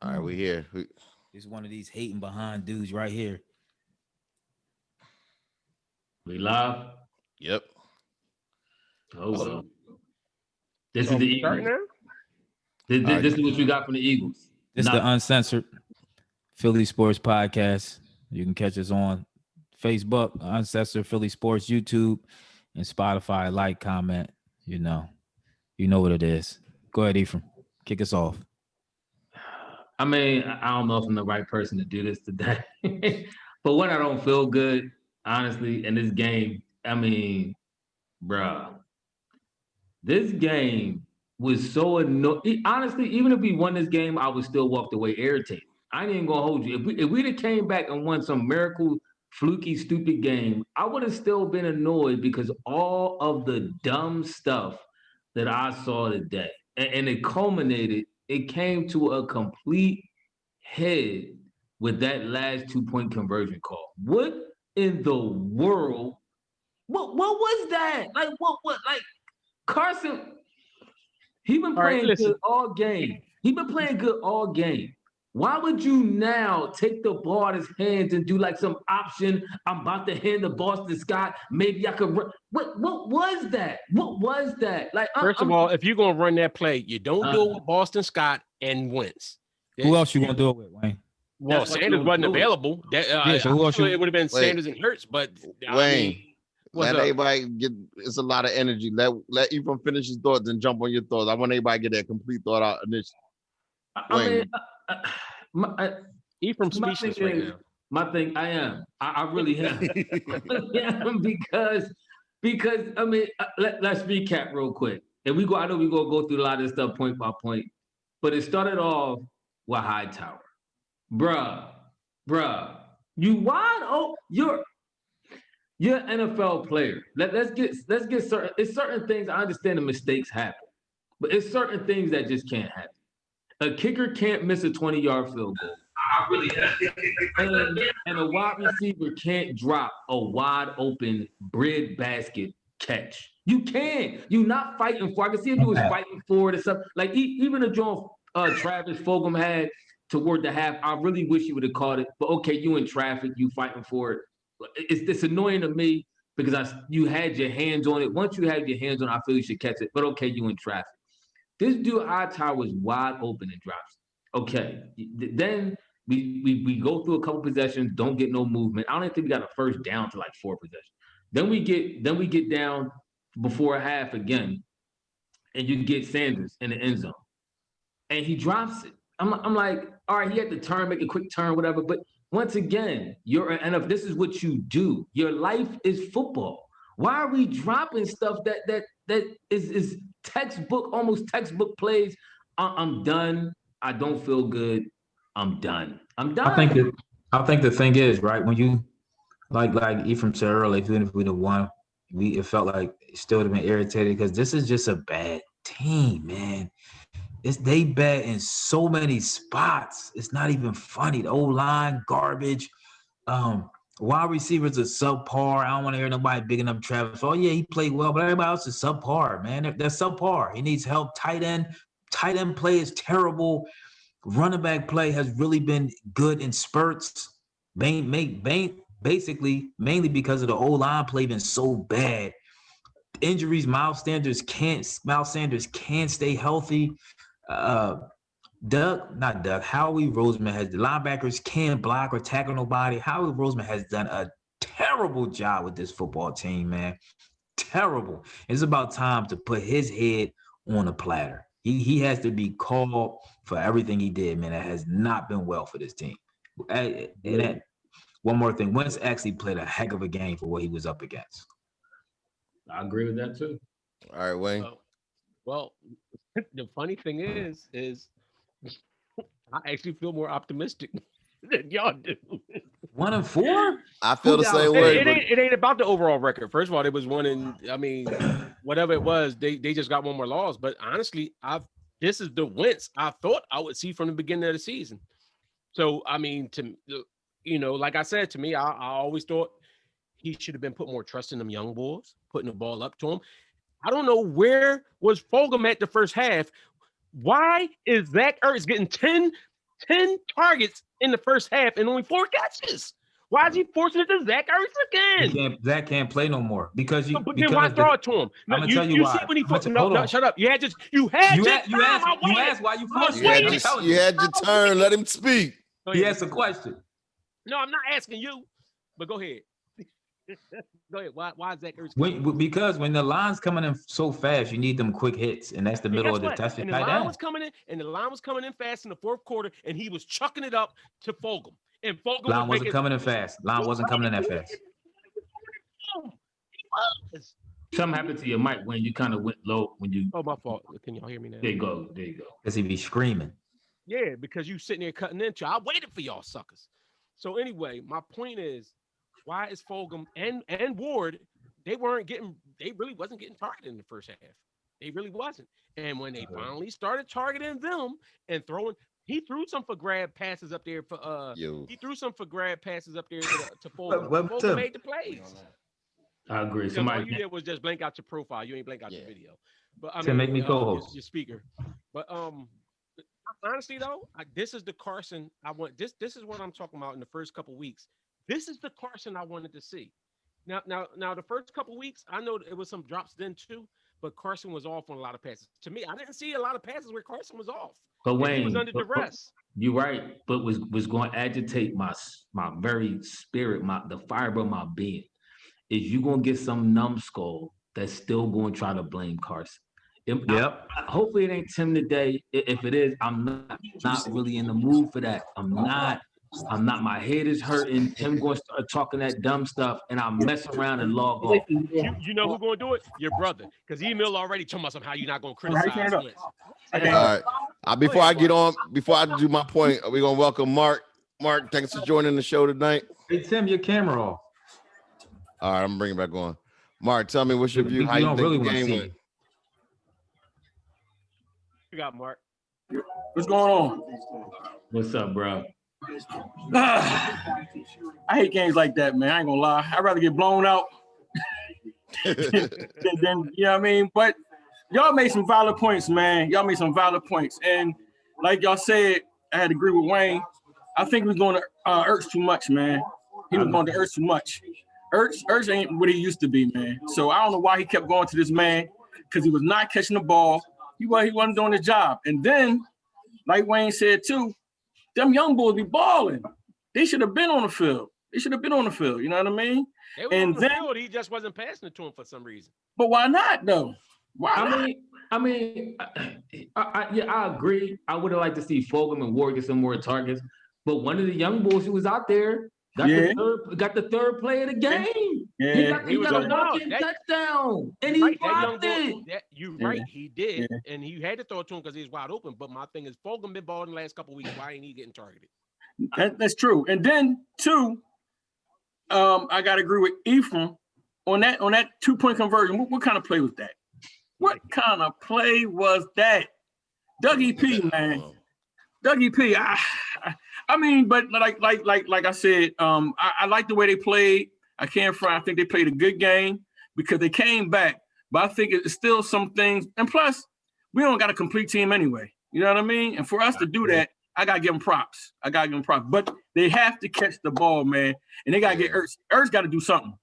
All right, we here. It's one of these hating behind dudes right here. We live. Yep. Oh well. This Oh, is the start Eagles. now? This is what you got from the Eagles. This is the uncensored Philly Sports Podcast. You can catch us on Facebook, Uncensored Philly Sports, YouTube, and Spotify. Like, comment. You know what it is. Go ahead, Ephraim. Kick us off. I mean, I don't know if I'm the right person to do this today. But when I don't feel good, honestly, in this game, I mean, bruh, this game was so annoying. Honestly, even if we won this game, I would still walk away irritated. I ain't even gonna hold you. If we'd have came back and won some miracle, fluky, stupid game, I would have still been annoyed because all of the dumb stuff that I saw today, and it culminated. It came to a complete head with that last 2-point conversion call. What in the world? What was that? Like what like Carson? He been playing good all game. He been playing good all game. Why would you now take the ball out of his hands and do like some option? I'm about to hand the ball to Scott. Maybe I could run. What was that? What was that? Like First of all, if you're gonna run that play, you don't do it with Boston Scott and Wentz. Who else you gonna do it with, Wayne? Well, Sanders wasn't available. So who else? It would have been Sanders and Hurts, but Wayne. Let up? everybody get. It's a lot of energy. Let Ephraim finish his thoughts and jump on your thoughts. I want everybody to get that complete thought out initially. Ephraim's speechless right now. My thing, I really am. because I mean, let's recap real quick. And I know we're gonna go through a lot of this stuff point by point, but it started off with Hightower. Bruh, you wide open. You're an NFL player. Let's get certain things. I understand the mistakes happen, but it's certain things that just can't happen. A kicker can't miss a 20-yard field goal. I really and a wide receiver can't drop a wide open bread basket catch. You can't. You're not fighting for it. I can see if you was fighting for it or something. Like even the John Travis Fulgham had toward the half, I really wish you would have caught it. But okay, you in traffic, you fighting for it. It's annoying to me because you had your hands on it. Once you had your hands on it, I feel you should catch it. But okay, you in traffic. This dude Hightower was wide open and drops it. Okay, then we go through a couple possessions, don't get no movement. I don't even think we got a first down to like 4 possessions. Then we get down before a half again, and you get Sanders in the end zone, and he drops it. I'm like, all right, he had to turn, make a quick turn, whatever. But once again, if this is what you do, your life is football. Why are we dropping stuff that is textbook, almost textbook plays? I'm done. I don't feel good. I'm done. I think the thing is, right, when you like Ephraim said earlier, even if we'd have won, it felt like it still would have been irritated because this is just a bad team, man. They bad in so many spots. It's not even funny. The O-line, garbage. Wide receivers are subpar. I don't want to hear nobody bigging up Travis. Oh, yeah, he played well, but everybody else is subpar, man. They're subpar. He needs help. Tight end play is terrible. Running back play has really been good in spurts. Basically, mainly because of the O-line play been so bad. Injuries, Miles Sanders can't stay healthy. Howie Roseman the linebackers can't block or tackle nobody. Howie Roseman has done a terrible job with this football team, man. Terrible. It's about time to put his head on a platter. He has to be called for everything he did, man. That has not been well for this team. And one more thing, Wentz actually played a heck of a game for what he was up against. I agree with that too. All right, Wayne. Well, the funny thing is I actually feel more optimistic than y'all do. 1-4? I feel the same way. It ain't about the overall record. First of all, it was whatever it was, they just got one more loss. But honestly, this is the Wentz I thought I would see from the beginning of the season. So I mean, like I said, to me, I always thought he should have been put more trust in them young boys, putting the ball up to him. I don't know where was Fulgham at the first half. Why is Zach Ertz getting 10 10 targets in the first half and only 4 catches. Why is he forcing it to Zach Ertz again? Zach can't play no more because you. But then why throw it to him? I'm gonna tell you why. See when he no, shut up. You had asked why you forced it. You had your turn. Let him speak. He asked a question. No, I'm not asking you. But go ahead. Go ahead. Why is Zach Ertz? Because when the line's coming in so fast, you need them quick hits, and that's the middle of the test. And the line was coming in, and the line was coming in fast in the fourth quarter, and he was chucking it up to Fulgham. And Fulgham line wasn't coming in fast. Line wasn't coming in that fast. Something happened to your mic when you kind of went low when you. Oh, my fault. Can y'all hear me now? There you go. Because he be screaming. Yeah, because you sitting there cutting into. I waited for y'all suckers. So anyway, my point is, why is Fulgham and Ward? They really wasn't getting targeted in the first half. They really wasn't. And when they finally started targeting them and throwing. He threw some for grab passes up there for He threw some for grab passes up there to Fulgham. Fulgham made the plays. I agree. All you did was just blank out your profile. You ain't blank out your video. But to make me co-host your speaker. But honestly though, this is the Carson I want. This is what I'm talking about in the first couple weeks. This is the Carson I wanted to see. Now the first couple weeks, I know it was some drops then too, but Carson was off on a lot of passes. To me, I didn't see a lot of passes where Carson was off. But Wayne, he was under duress. You're right, but was going to agitate my very spirit, the fiber of my being. Is you going to get some numbskull that's still going to try to blame Carson? Yep. Hopefully it ain't Tim today. If it is, I'm not really in the mood for that. I'm not. My head is hurting. Tim going to start talking that dumb stuff, and I'll mess around and log off. You know who's going to do it? Your brother. Because email already told us how you're not going to criticize Wentz. All right. Before I do my point, we're going to welcome Mark. Mark, thanks for joining the show tonight. Hey, Tim, your camera off. All right, I'm bringing it back on. Mark, tell me what's your view? How you think really the game went? You got Mark. What's going on? What's up, bro? I hate games like that, man. I ain't gonna lie. I'd rather get blown out than you know what I mean? But y'all made some valid points, man. Y'all made some valid points. And like y'all said, I had to agree with Wayne. I think we're going to Ertz too much, man. He was going to Ertz too much. Ertz ain't what he used to be, man. So I don't know why he kept going to this man, because he was not catching the ball. He wasn't doing his job. And then, like Wayne said too, them young boys be balling. They should have been on the field. You know what I mean? They were on the field. He just wasn't passing it to him for some reason. But why not, though? Why not? I agree. I would have liked to see Fulgham and Ward get some more targets. But one of the young boys who was out there got the third play of the game. Yeah. He got a walk-in touchdown, and he blocked it. You're right, he did, and he had to throw it to him because he was wide open. But my thing is, Fulgham been balling the last couple of weeks. Why ain't he getting targeted? That's true. And then two, I gotta agree with Ephraim on that 2-point conversion. What kind of play was that? What kind of play was that? Dougie P, man. Dougie P. I mean, but like I said, I like the way they played. I can't front. I think they played a good game because they came back. But I think it's still some things. And plus, we don't got a complete team anyway. You know what I mean? And for us to do that, I got to give them props. But they have to catch the ball, man. And they got to get Ertz. Ertz got to do something.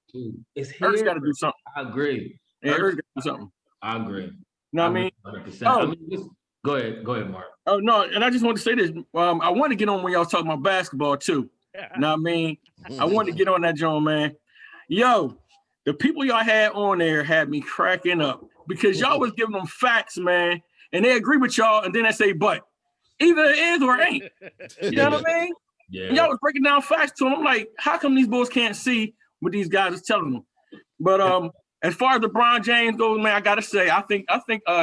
Ertz got to do something. I agree. Yeah, Ertz got to do something. I agree. You know what I mean? 100%. Go ahead, Mark. Oh, no, and I just want to say this. I want to get on when y'all talking about basketball, too. You know what I mean? I wanted to get on that, John, man. Yo, the people y'all had on there had me cracking up because y'all was giving them facts, man, and they agree with y'all, and then they say, but. Either it is or it ain't. You know what I mean? Yeah. And y'all was breaking down facts to them. I'm like, how come these boys can't see what these guys is telling them? But as far as LeBron James goes, man, I gotta say, I think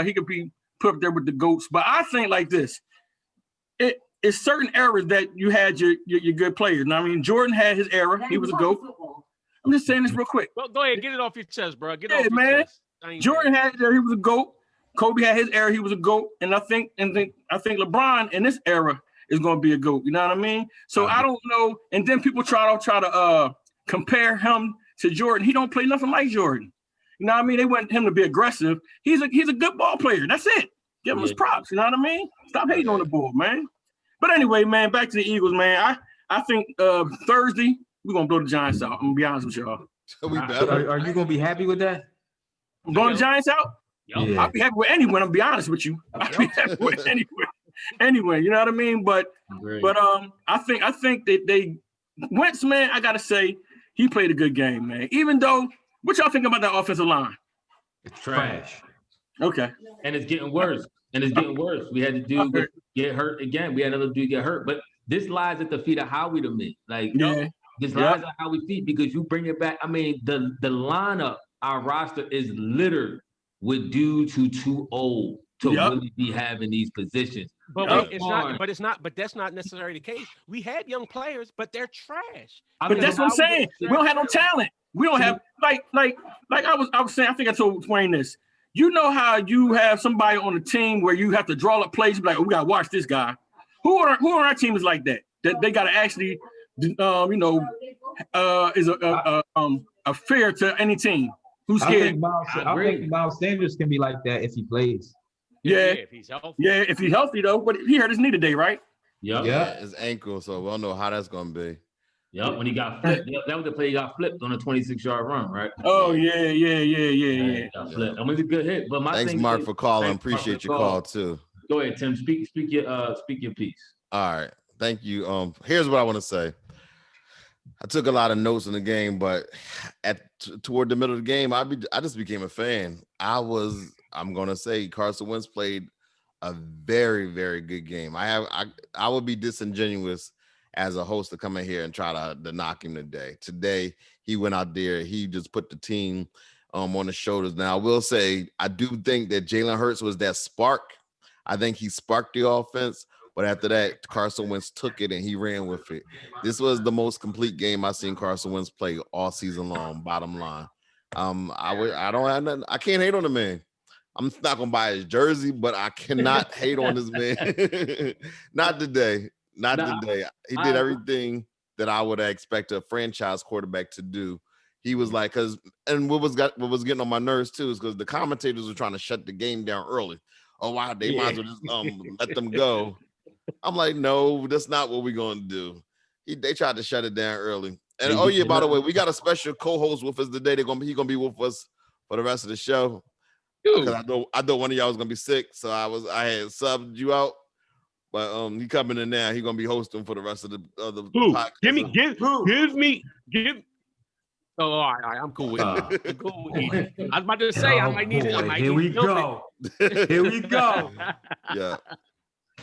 he could be put up there with the GOATs. But I think like this, it's certain errors that you had your good players. Now, I mean, Jordan had his error. He was a GOAT. I'm just saying this real quick. Well, go ahead, get it off your chest, bro. Get it off your chest. Jordan had his error. He was a GOAT. Kobe had his era, he was a GOAT, and I think LeBron in this era is going to be a GOAT. You know what I mean? So I don't know. And then people try to compare him to Jordan. He don't play nothing like Jordan. You know what I mean? They want him to be aggressive. He's a good ball player. That's it. Give him his props. You know what I mean? Stop hating on the boy, man. But anyway, man, back to the Eagles, man. I think Thursday we're gonna blow the Giants out. I'm gonna be honest with y'all. We better. Are you gonna be happy with that? Blowing the Giants out? Yeah. I'll be happy with anyone. I'm be honest with you. I'll be happy with anyone. Anyway, you know what I mean? But I think that they Wentz, man, I gotta say, he played a good game, man. Even though, what y'all think about that offensive line? It's trash. Okay. And it's getting worse. We had to do get hurt again. We had another dude get hurt. But this lies at the feet of Howie to me. Like, this lies at Howie's feet because you bring it back. I mean, the lineup, our roster is littered with dudes who too old to really be having these positions. But but that's not necessarily the case. We had young players, but they're trash. But that's what I'm saying. We don't have no talent. We don't have like I was saying. I think I told Wayne this. You know how you have somebody on the team where you have to draw up plays, like, oh, we gotta watch this guy. Who on our team is like that? That they gotta actually, is a fear to any team. Who's scared? I think Miles Sanders can be like that if he plays. Yeah, if he's healthy. Yeah, if he's healthy though. But he hurt his knee today, right? Yeah, his ankle. So we don't know how that's gonna be. Yep, when he got flipped. That was the play he got flipped on a 26-yard run, right? Oh yeah. Got flipped. I mean, it's a good hit. But thanks, Mark, for calling. Appreciate your call too. Go ahead, Tim. Speak your piece. All right, thank you. Here's what I want to say. I took a lot of notes in the game, but toward the middle of the game, I just became a fan. I'm gonna say Carson Wentz played a very, very good game. I would be disingenuous as a host to come in here and try to knock him today. Today, he went out there. He just put the team on the shoulders. Now, I will say, I do think that Jalen Hurts was that spark. I think he sparked the offense. But after that, Carson Wentz took it and he ran with it. This was the most complete game I've seen Carson Wentz play all season long, bottom line. I can't hate on the man. I'm not going to buy his jersey, but I cannot hate on this man. Not today. Not today. He did everything that I would expect a franchise quarterback to do. He was like, what was getting on my nerves too is because the commentators were trying to shut the game down early. Oh wow, they might as well just let them go. I'm like, no, that's not what we're going to do. They tried to shut it down early. And by the way, we got a special co-host with us today. He's gonna be with us for the rest of the show. Because I know one of y'all was gonna be sick, so I had subbed you out. But he coming in now. He's gonna be hosting for the rest of the podcast. Give me. Oh, all right, I'm cool with it. I'm cool with it. I was about to say I might need it. Here we go. Here we go. Yeah.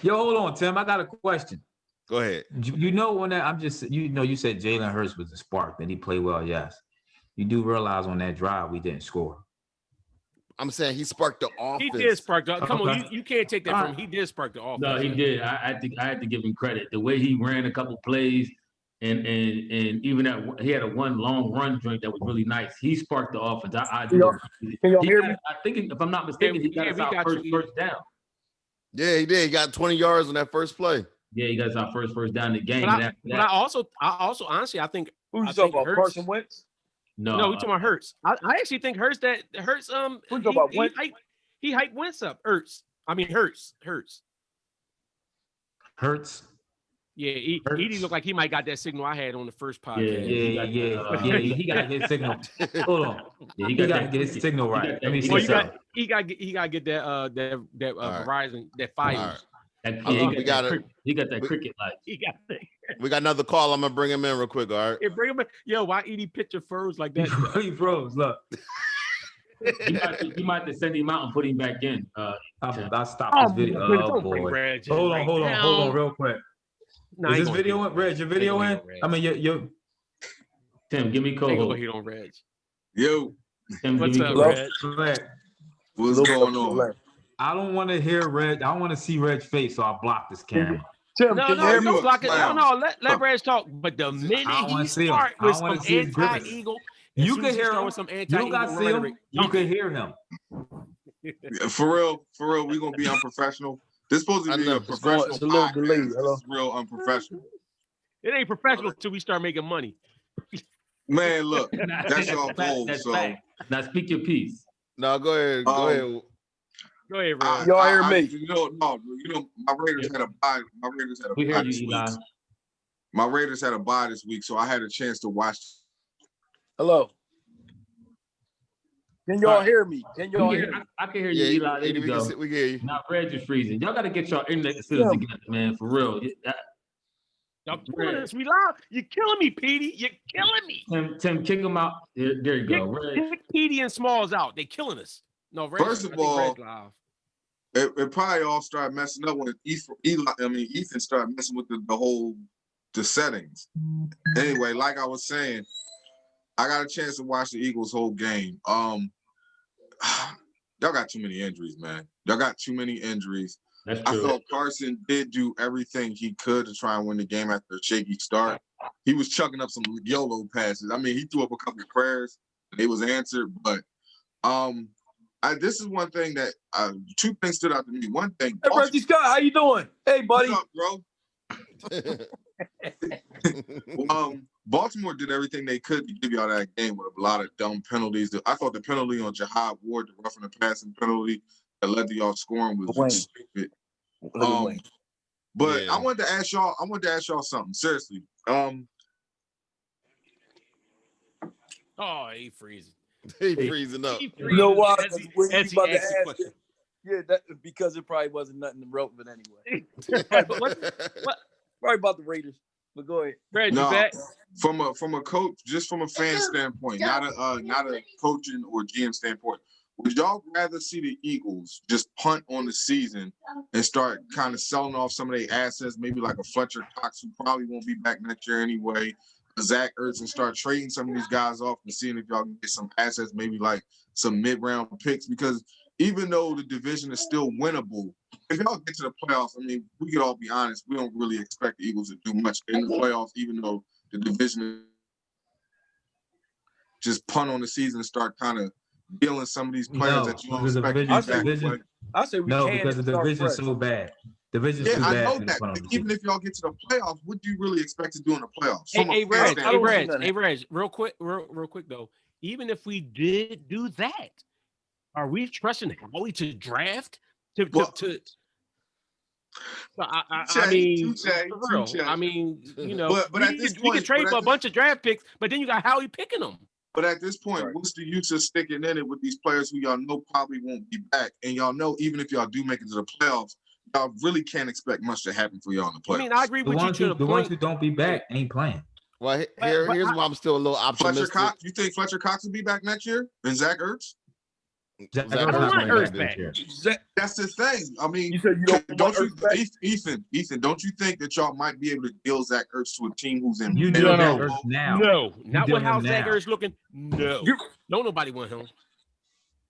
Yo, hold on, Tim. I got a question. Go ahead. You know you said Jalen Hurts was the spark, that he played well. Yes. You do realize on that drive we didn't score. I'm saying he sparked the offense. He did spark the. Come on, you can't take that from him. He did spark the offense. No, he did. I had to give him credit. The way he ran a couple plays, and even that he had one long run joint that was really nice. He sparked the offense. Can y'all hear me? I think if I'm not mistaken, he got us our first down. Yeah, he did. He got 20 yards on that first play. Yeah, he got us our first down in the game. But I also honestly, I think. Who's you talking about? Carson Wentz? No, we talking about Hurts. I actually think Hurts. Who you talking about? Wentz? He hyped Wentz up. Hurts. Yeah, he looked like he might got that signal I had on the first podcast. Yeah. He got his signal. Hold on. Yeah, he got to get his signal right. Let me see. He got to get that Verizon, that Fios. He got that cricket light. We got another call. I'm gonna bring him in real quick. All right. Yeah, bring him in. Yo, why Edie picture froze like that? He froze. Look. You might have to send him out and put him back in. I'll stop this video. Oh boy. Hold on, real quick. Is this video in? Reg, your video in? I mean, your Tim, give me co-host. He don't Reg. Yo. Tim, what's up, Reg? What's going on? I don't want to hear Reg. I want to see Reg's face, so I block this camera. Tim, don't block it. No, let Reg talk. But the minute he start with some anti-Eagle, you can hear him. You got to see him. You can hear him. For real, we're gonna be unprofessional. This is supposed to be a professional. It's a little delayed. Hello? This is real unprofessional. It ain't professional until we start making money. Man, look, that's your goal. So now speak your piece. No, go ahead. Go ahead. Go ahead, Red. Y'all hear me? My Raiders had a bye. My Raiders had a We bye heard this you, week. Eli. My Raiders had a bye this week, so I had a chance to watch. Hello. Can y'all hear me? Can y'all hear me? I can hear you, Eli. There you go. We hear you. Now, Red is freezing. Y'all got to get your internet systems together, man, for real. Y'all killing us. We live. You're killing me, Petey. You're killing me. Tim, kick them out. There you go. Kick Petey and Smalls out. They killing us. No, Red, First of all, it probably all started messing up when Ethan started messing with the settings. Anyway, like I was saying, I got a chance to watch the Eagles' whole game. Y'all got too many injuries, man. Y'all got too many injuries. That's true. I thought Carson did do everything he could to try and win the game after a shaky start. He was chucking up some YOLO passes. I mean, he threw up a couple of prayers. They was answered, but this is one thing that two things stood out to me. One thing. Hey, Reggie Scott, how you doing? Hey, buddy. What's up, bro? Baltimore did everything they could to give y'all that game with a lot of dumb penalties. I thought the penalty on Jahad Ward, the roughing the passing penalty that led to y'all scoring, was stupid. But I wanted to ask y'all something. Seriously. He freezing. He freezing up. You know why? As he asked the question. Yeah, because it probably wasn't nothing relevant anyway. Probably about the Raiders. But go ahead. Red, no, you back? from a coach, just from a fan standpoint, not a coaching or GM standpoint. Would y'all rather see the Eagles just punt on the season and start kind of selling off some of their assets, maybe like a Fletcher Cox, who probably won't be back next year anyway, Zach Ertz, and start trading some of these guys off and seeing if y'all can get some assets, maybe like some mid-round picks? Because even though the division is still winnable, if y'all get to the playoffs, I mean, we could all be honest, we don't really expect the Eagles to do much in the playoffs, even though the division just punt on the season and start kind of dealing some of these players that you don't expect. I say we can because the division's so bad. Division's too bad. I know that. But even if y'all get to the playoffs, what do you really expect to do in the playoffs? Hey, Reg, real quick though. Even if we did do that, are we trusting Howie to draft? I mean, you know, but at this point, we can trade for a bunch of draft picks, but then you got Howie picking them. But at this point, what's the use of sticking in it with these players who y'all know probably won't be back? And y'all know even if y'all do make it to the playoffs, y'all really can't expect much to happen for y'all in the playoffs. I mean, I agree with you to the point. The ones who don't be back ain't playing. Well, here's why I'm still a little optimistic. Fletcher Cox, you think Fletcher Cox will be back next year? And Zach Ertz? I don't want Ertz back. That's the thing. I mean, Ethan, don't you think that y'all might be able to deal Zach Ertz to a team who's in? You do Ertz now. No, not with how Zach Ertz looking. No, don't nobody want him.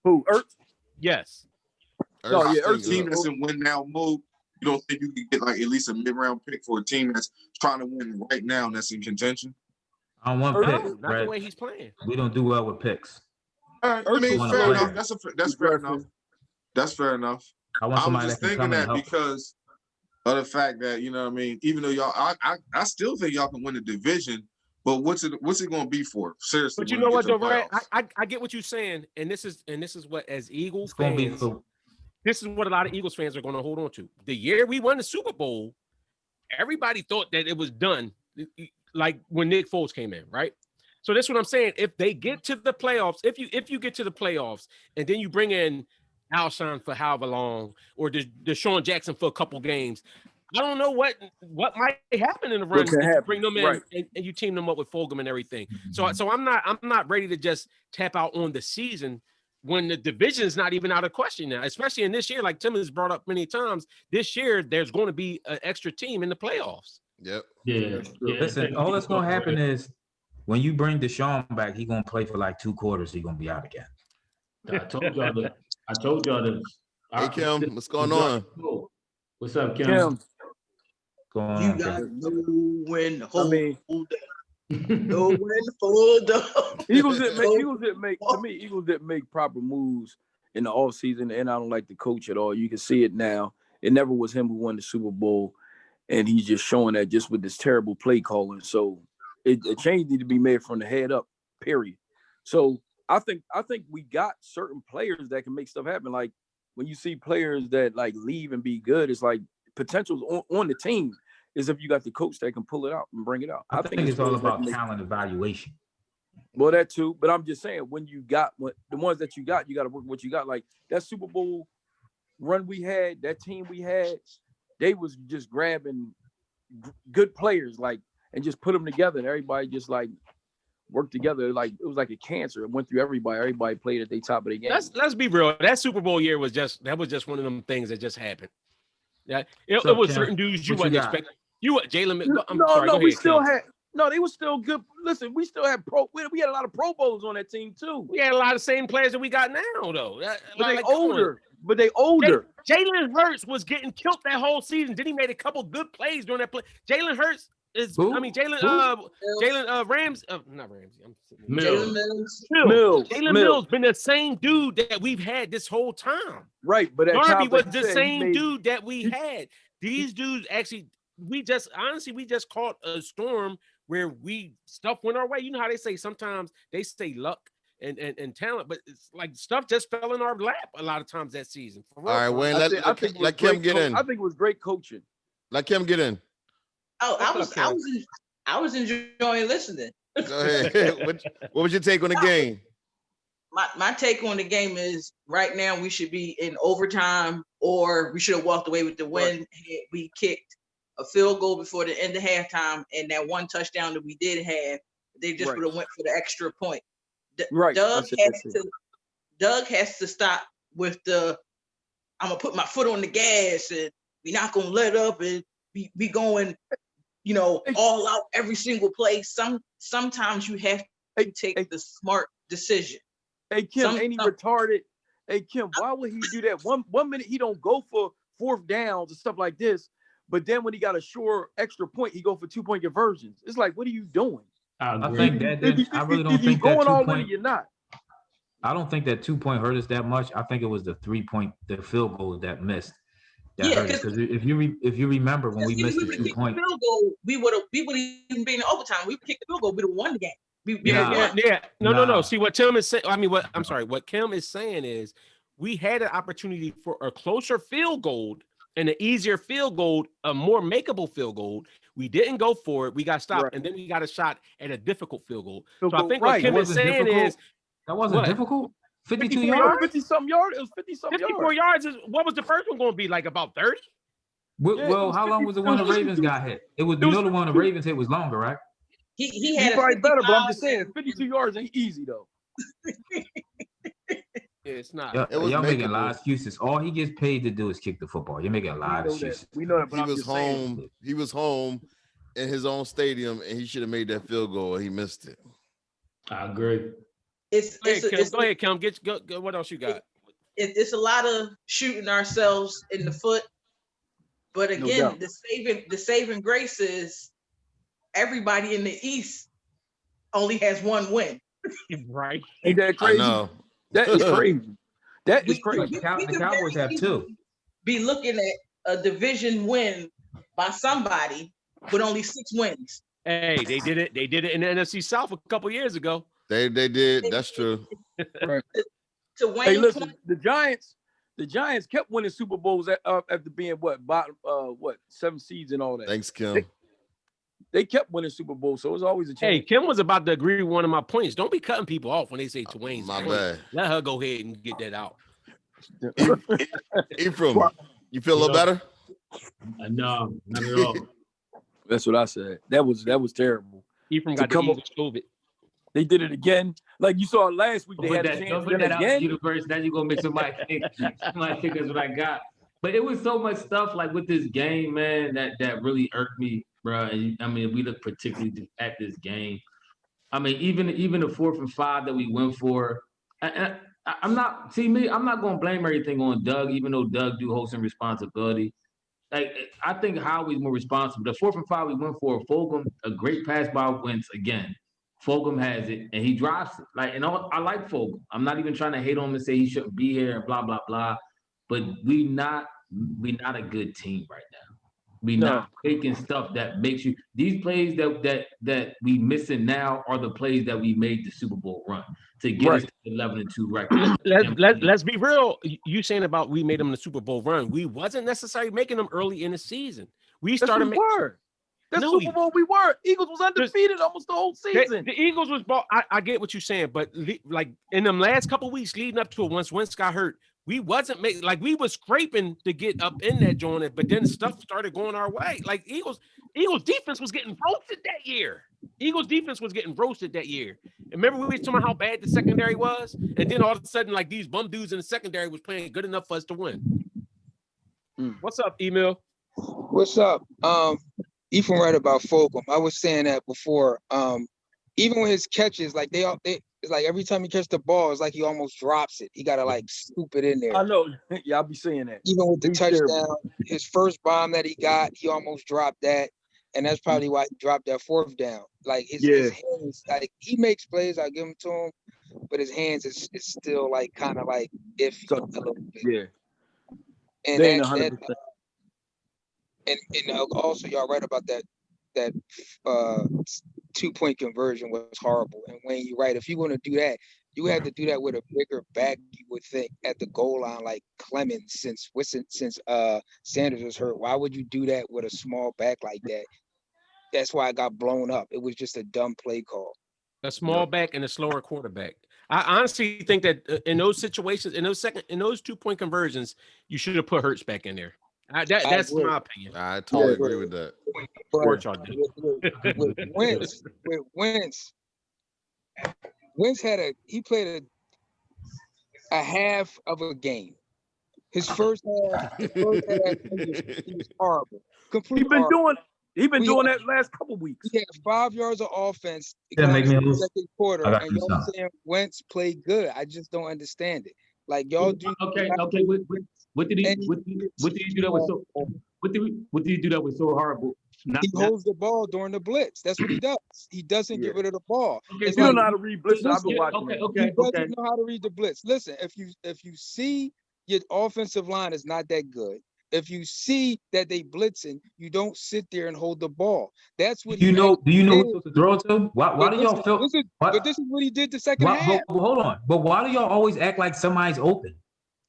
Who, Ertz? Yes. Ertz team that's in win now mode. You don't think you could get like at least a mid-round pick for a team that's trying to win right now and that's in contention? I don't want picks. Not the way he's playing. We don't do well with picks. I mean, fair enough. That's fair enough. That's fair enough. I was just thinking that because of the fact that, you know what I mean, even though y'all, I still think y'all can win the division, but what's it going to be for? Seriously. But you know what, though, Brad? I get what you're saying, and this is what, as Eagles fans, this is what a lot of Eagles fans are going to hold on to. The year we won the Super Bowl, everybody thought that it was done, like when Nick Foles came in, right? So that's what I'm saying. If they get to the playoffs, if you get to the playoffs, and then you bring in Alshon for however long, or Deshaun Jackson for a couple games, I don't know what might happen in the run. You bring them in and you team them up with Fulgham and everything. So I'm not ready to just tap out on the season when the division is not even out of question now. Especially in this year, like Tim has brought up many times. This year, there's going to be an extra team in the playoffs. Yep. Yeah. Listen, all that's going to happen is, when you bring Deshaun back, he's going to play for like 2 quarters. He's going to be out again. I told y'all this. Hey, Kim, what's going on? What's up, Kim? Kim. You got to know when to hold down. Know when to hold down. Eagles didn't make proper moves in the offseason, and I don't like the coach at all. You can see it now. It never was him who won the Super Bowl, and he's just showing that just with this terrible play calling. So a change need to be made from the head up, period. So I think we got certain players that can make stuff happen. Like when you see players that like leave and be good, it's like potentials on the team is if you got the coach that can pull it out and bring it out. I think it's all about talent evaluation. Well, that too, but I'm just saying when you got the ones that you got to work with what you got. Like that Super Bowl run we had, that team we had, they was just grabbing good players like and just put them together, and everybody just like worked together. Like it was like a cancer. It went through everybody. Everybody played at the top of the game. Let's be real. That Super Bowl year was just one of them things that just happened. Yeah, it was certain dudes you wasn't expecting. You Jalen. We still had. No, they were still good. Listen, we still had we had a lot of Pro Bowls on that team too. We had a lot of same players that we got now, though. But they older. Jalen Hurts was getting killed that whole season. Then he made a couple good plays during that play. Jalen Hurts is. Who? I mean, Jalen Rams. Not Ramsey. Jalen Mills been the same dude that we've had this whole time. Right, but Darby was the same dude that we had. These dudes actually. We just caught a storm where stuff went our way. You know how they say sometimes they say luck and talent, but it's like stuff just fell in our lap a lot of times that season. All right, Wayne, let Kim get in. I think it was great coaching. Let Kim get in. Oh, I was enjoying listening. Go ahead. What was your take on the game? My take on the game is right now we should be in overtime, or we should have walked away with the win. Right. We kicked a field goal before the end of halftime, and that one touchdown that we did have, they just would have went for the extra point. Doug has to stop with the I'm gonna put my foot on the gas and we're not gonna let up and be going, all out every single play. Sometimes you have to take the smart decision. Hey Kim, ain't he retarded? Hey Kim, why would he do that? One minute he don't go for fourth downs and stuff like this. But then when he got a sure extra point, he go for 2-point conversions. It's like, what are you doing? I think that I really don't think that 2-point. You're not. I don't think that 2-point hurt us that much. I think it was the 3-point, the field goal that missed. That hurt us. Because if you remember when we missed the 2-point field goal, we would have even been in overtime. We kicked the field goal, we would have won the game. No. See what Tim is saying. What Kim is saying is we had an opportunity for a closer field goal. And an easier field goal, a more makeable field goal. We didn't go for it. We got stopped, and then we got a shot at a difficult field goal. So I think what Kim is saying is that wasn't difficult. 52 yards, 50-something yards. It was 50-something yards. 54 yards is what was the first one going to be like? About 30? Well, how long was the one the Ravens got hit? It was the one the Ravens hit was longer, right? He had probably better, but I'm just saying 52 yards ain't easy though. Yeah, it's not. Y'all making a lot of excuses. All he gets paid to do is kick the football. You're making a lot of excuses. We know that. But He was home in his own stadium, and he should have made that field goal, and he missed it. I agree. Go ahead, Kim. Go. What else you got? It's a lot of shooting ourselves in the foot, but again, the saving grace is everybody in the East only has one win. Right? Ain't that crazy? I know. That is crazy. That is crazy. The Cowboys have two. Be looking at a division win by somebody with only 6 wins. Hey, they did it. They did it in the NFC South a couple years ago. They did. That's true. Right. Hey, listen, the Giants kept winning Super Bowls after being bottom 7 seeds and all that. Thanks, Kim. They kept winning Super Bowls, so it was always a chance. Hey, Kim was about to agree with one of my points. Don't be cutting people off when they say Twain's. My bad. Let her go ahead and get that out. Ephraim, you feel a little better? No, not at all. That's what I said. That was terrible. Ephraim got to come up with COVID. They did it again. Like you saw last week. They had a chance to put that out in the universe. Now you're gonna make somebody think that's what I got. But it was so much stuff like with this game, man, that really irked me, bro. And I mean, we look particularly at this game. I mean, even the 4th and 5 that we went for. I'm not gonna blame everything on Doug, even though Doug do hold some responsibility. Like I think Howie's more responsible. The 4th and 5 we went for, Fulgham, a great pass by Wentz again. Fulgham has it and he drops it. Like, and I like Fulgham. I'm not even trying to hate on him and say he shouldn't be here and blah blah blah. But we not a good team right now. We not taking stuff that makes you. These plays that we missing now are the plays that we made the Super Bowl run to get us to the 11-2 record. Let's be real. You saying about we made them the Super Bowl run. We wasn't necessarily making them early in the season. We started making. That's Super Bowl we were. Eagles was undefeated almost the whole season. The Eagles was ball. I get what you're saying, but like in them last couple of weeks leading up to it, once Wentz got hurt, we wasn't making like we was scraping to get up in that joint, but then stuff started going our way. Like Eagles defense was getting roasted that year. Eagles defense was getting roasted that year. And remember we were talking about how bad the secondary was, and then all of a sudden, like these bum dudes in the secondary was playing good enough for us to win. What's up, Emil? What's up? Ephraim right about Fulgham. I was saying that before. Even with his catches, like it's like every time he catches the ball, it's like he almost drops it. He gotta like scoop it in there. I know. Yeah, I'll be saying that. Even with the touchdown, his first bomb that he got, he almost dropped that, and that's probably why he dropped that fourth down. Like his hands, like he makes plays, I give him to him, but his hands is still like kind of like iffy a little bit. Yeah. And they ain't 100%. And also y'all right about that 2-point conversion was horrible. And Wayne, you're right. If you want to do that, you have to do that with a bigger back, you would think, at the goal line, like Clemens, since Sanders was hurt. Why would you do that with a small back like that? That's why it got blown up. It was just a dumb play call. A small back and a slower quarterback. I honestly think that in those situations, in those 2-point conversions, you should have put Hurts back in there. That's my opinion. I totally agree with that. With Wentz he played a half of a game. His first half, he was horrible. He's been doing that last couple weeks. He had 5 yards of offense in the second quarter, and y'all saying Wentz played good. I just don't understand it. Like y'all do. Okay. What did he do that was so? What did he do that was so horrible? He holds the ball during the blitz. That's what he does. He doesn't get rid of the ball. Okay, you don't know how to read blitz. I've been watching. He doesn't know how to read the blitz. Listen, if you see your offensive line is not that good, if you see that they blitzing, you don't sit there and hold the ball. That's what do you know what to throw to? Why do y'all feel? But this is what he did the second half. Hold on. But why do y'all always act like somebody's open?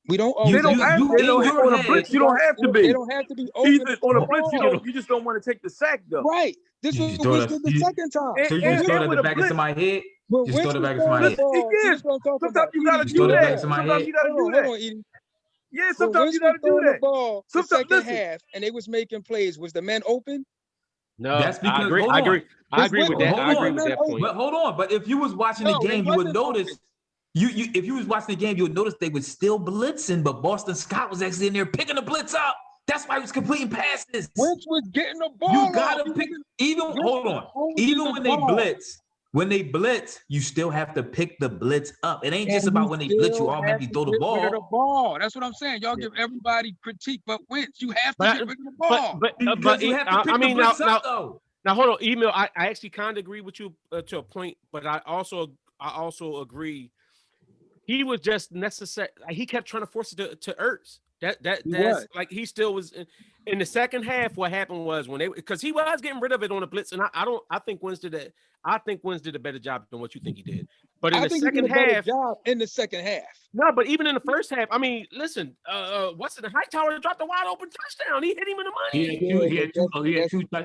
We don't. They don't have on a blitz. You don't have to be. They don't have to be open. Either on a blitz, you just don't want to take the sack though. Right. This was what we did the second time. So you just throw it in the back of somebody's head. Just throw it back of somebody's head. Sometimes you gotta do that. Sometimes you gotta do that. Yeah, sometimes you gotta do that. Ball the second half, and they was making plays. Was the man open? No, that's because I agree with that. I agree with that point. But hold on. But if you was watching the game, you would notice. If you was watching the game, you would notice they were still blitzing, but Boston Scott was actually in there picking the blitz up. That's why he was completing passes. Wentz was getting the ball. You gotta pick. Hold on. Even when they blitz, you still have to pick the blitz up. It ain't just about when they blitz, you automatically throw the ball. That's what I'm saying. Y'all give everybody critique, but Wentz, you have to get rid of the ball. But you have to pick the blitz up, though. Now hold on, Emil. I actually kind of agree with you to a point, but I also agree. He was just necessary. He kept trying to force it to Ertz. That's like he still was in the second half. What happened was because he was getting rid of it on the blitz, and I think Wentz did that. I think Wentz did a better job than what you think he did. But in the second half, in the second half, no. But even in the first half, I mean, listen, Hightower dropped a wide open touchdown. He hit him in the money.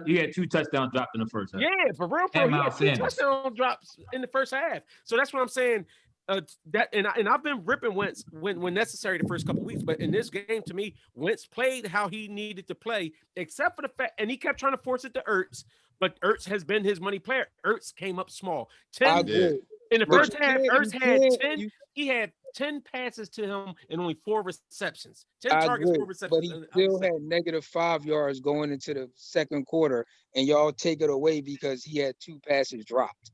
He had two touchdowns dropped in the first half. Yeah, for real. He had 2 touchdown drops in the first half. So that's what I'm saying. I've been ripping Wentz when necessary the first couple of weeks, but in this game, to me, Wentz played how he needed to play, except for the fact, and he kept trying to force it to Ertz, but Ertz has been his money player. Ertz came up small. In the first half, Ertz had 10. He had 10 passes to him and only 4 receptions. 10 targets, 4 receptions. But he still had -5 yards going into the second quarter, and y'all take it away because he had 2 passes dropped.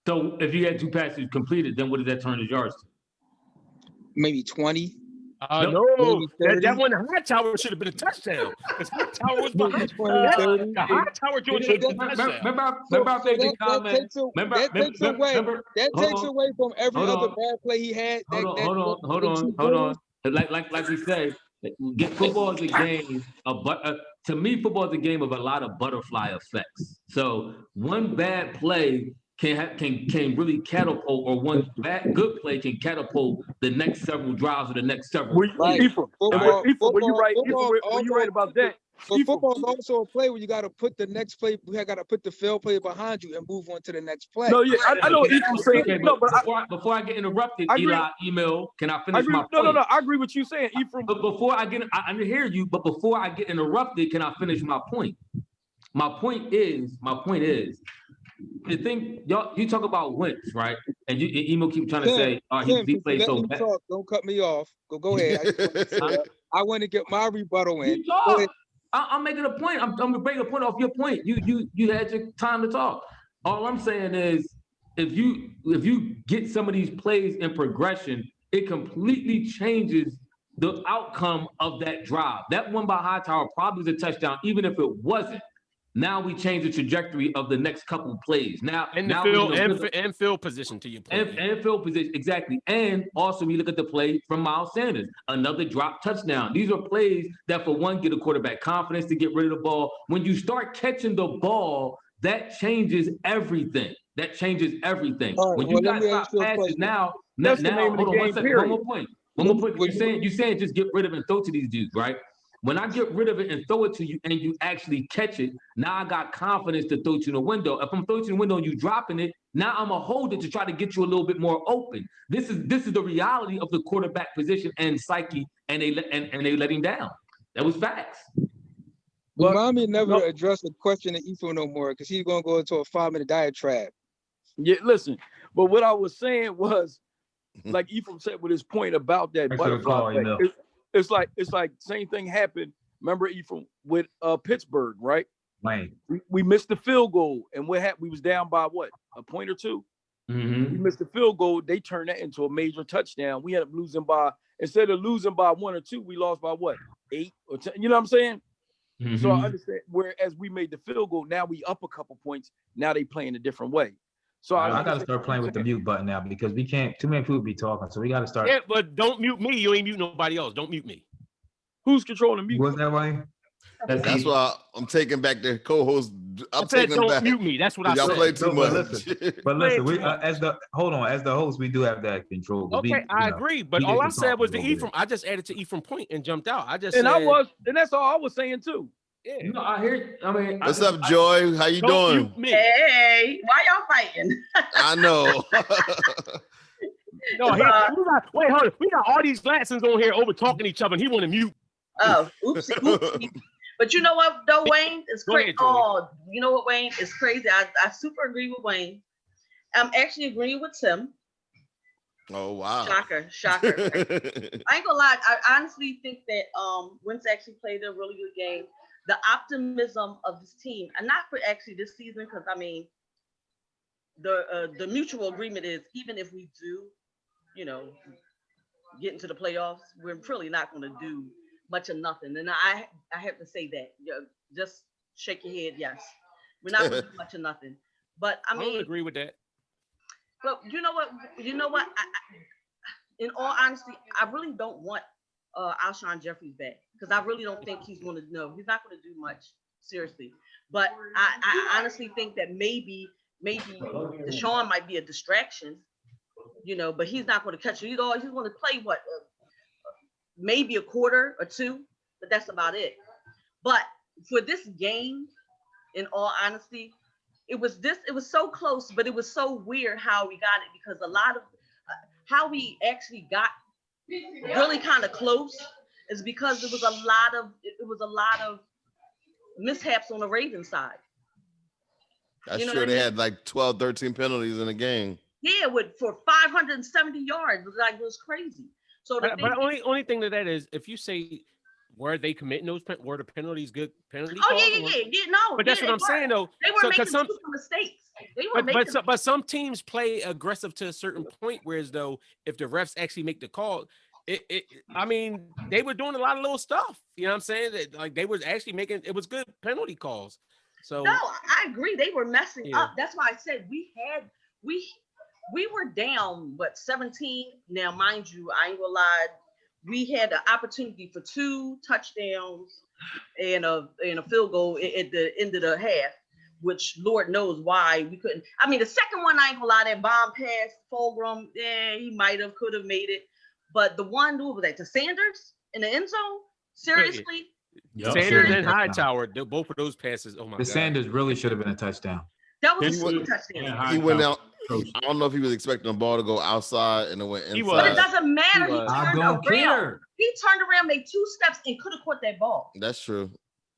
So if you had 2 passes completed, then what did that turn his yards to? Maybe 20. No, that one Hightower should have been a touchdown because Hightower was behind. The Hightower joint should have been a touchdown. Remember I made the comment. That takes away from every other bad play he had. Hold on. Like we say, football is a game. to me, football is a game of a lot of butterfly effects. So one bad play can really catapult, or one good play can catapult the next several drives or the next several Right. plays. Ephraim, Football, when you right, football, when you right about that. but Ephraim, football is also a play where you got to put the next play. We got to put the failed play behind you and move on to the next play. no, yeah, I know what Ephraim's saying. Okay, No, but before I get interrupted, I agree. Eli, email, can I I finish agree. my No, point? I agree with you saying, Ephraim. But before I get, I hear you. But before I get interrupted, can I finish my point? My point is, the thing, y'all, you talk about Wentz, right? And Emo keep trying to say, he plays so bad. Talk. Don't cut me off. Go ahead. I want to get my rebuttal in. I'm making a point. I'm breaking a point off your point. You had your time to talk. All I'm saying is, if you get some of these plays in progression, it completely changes the outcome of that drive. That one by Hightower probably is a touchdown, even if it wasn't. Now we change the trajectory of the next couple plays. Now, and field position, to your point. And field position, exactly. And also we look at the play from Miles Sanders, another drop touchdown. These are plays that, for one, get a quarterback confidence to get rid of the ball. When you start catching the ball, that changes everything. Right, When you got stop passes now, that's the name of the game, period. One more point. You're saying just get rid of it and throw to these dudes, right? When I get rid of it and throw it to you and you actually catch it, now I got confidence to throw it to the window. If I'm throwing it to the window and you dropping it, now I'm going to hold it to try to get you a little bit more open. This is the reality of the quarterback position and psyche, and they let him down. That was facts. Remind me never to address the question to Ephraim no more, because he's going to go into a 5-minute diatribe. Yeah, listen. But what I was saying was, like Ephraim said with his point about that butterfly effect, it's like same thing happened. Remember, Ephraim, with Pittsburgh, right? Right. We missed the field goal, and what happened? We was down by what, a point or two? Mm-hmm. We missed the field goal. They turned that into a major touchdown. We ended up losing by, instead of losing by 1 or 2, we lost by what, 8 or 10? You know what I'm saying? Mm-hmm. So I understand. Whereas we made the field goal, now we up a couple points. Now they playing a different way. So I got to start playing with the mute button now, because we can't. Too many people be talking, so we got to start. Yeah, but don't mute me. You ain't mute nobody else. Don't mute me. Who's controlling mute? Was that right? That's why I'm taking back the co-host. I'm taking don't back. mute me. That's what I Y'all said. play too much. But listen, we as the host, we do have that control. Okay, I agree. But all I said was the Ephraim. I just added to Ephraim point and jumped out. I just and that's all I was saying too. Yeah. No, I hear. I mean, what's up, Joy? How you doing? Hey, why y'all fighting? I know. No, wait, hold on. We got all these glasses on here over talking each other, and he want to mute. Oh, oopsie. But you know what, though, Wayne? It's crazy. Oh, you know what, Wayne? It's crazy. I super agree with Wayne. I'm actually agreeing with Tim. Oh, wow. Shocker. I ain't gonna lie. I honestly think that Wentz actually played a really good game. The optimism of this team, and not for actually this season, because I mean, the mutual agreement is, even if we do, get into the playoffs, we're really not going to do much of nothing. And I have to say that. Just shake your head, yes. We're not going to do much of nothing. But I mean, I don't agree with that. But you know what? I, in all honesty, I really don't want Alshon Jeffries back, because I really don't think he's going to know. He's not going to do much, seriously. But I honestly think that maybe Deshaun might be a distraction, but he's not going to catch it. He's going to play maybe a quarter or two, but that's about it. But for this game, in all honesty, it was so close, but it was so weird how we got it, because a lot of how we actually got really kind of close is because it was a lot of mishaps on the Ravens side. That's true. They had like 12, 13 penalties in a game. Yeah, for 570 yards. It was crazy. So but only thing to that is, if you say, were they committing those were the penalties good penalty calls? No. But that's what I'm saying though. They were making some mistakes. But some teams play aggressive to a certain point, whereas though if the refs actually make the call, I mean, they were doing a lot of little stuff. You know what I'm saying? That, like, they was actually making it was good penalty calls. So no, I agree. They were messing up. That's why I said we were down 17. Now, mind you, I ain't gonna lie, we had an opportunity for 2 touchdowns and a field goal at the end of the half, which Lord knows why we couldn't. I mean, the second one, I ain't gonna lie, that bomb pass, Fulgham, he could have made it. But the one, who was that, to Sanders in the end zone? Seriously? Yep. Sanders and Hightower, both of those passes. Oh my God. Sanders really should have been a touchdown. That was a super touchdown. He went out. I don't know if he was expecting the ball to go outside and it went inside. But it doesn't matter. He I don't care. He turned around, made 2 steps, and could have caught that ball. That's true.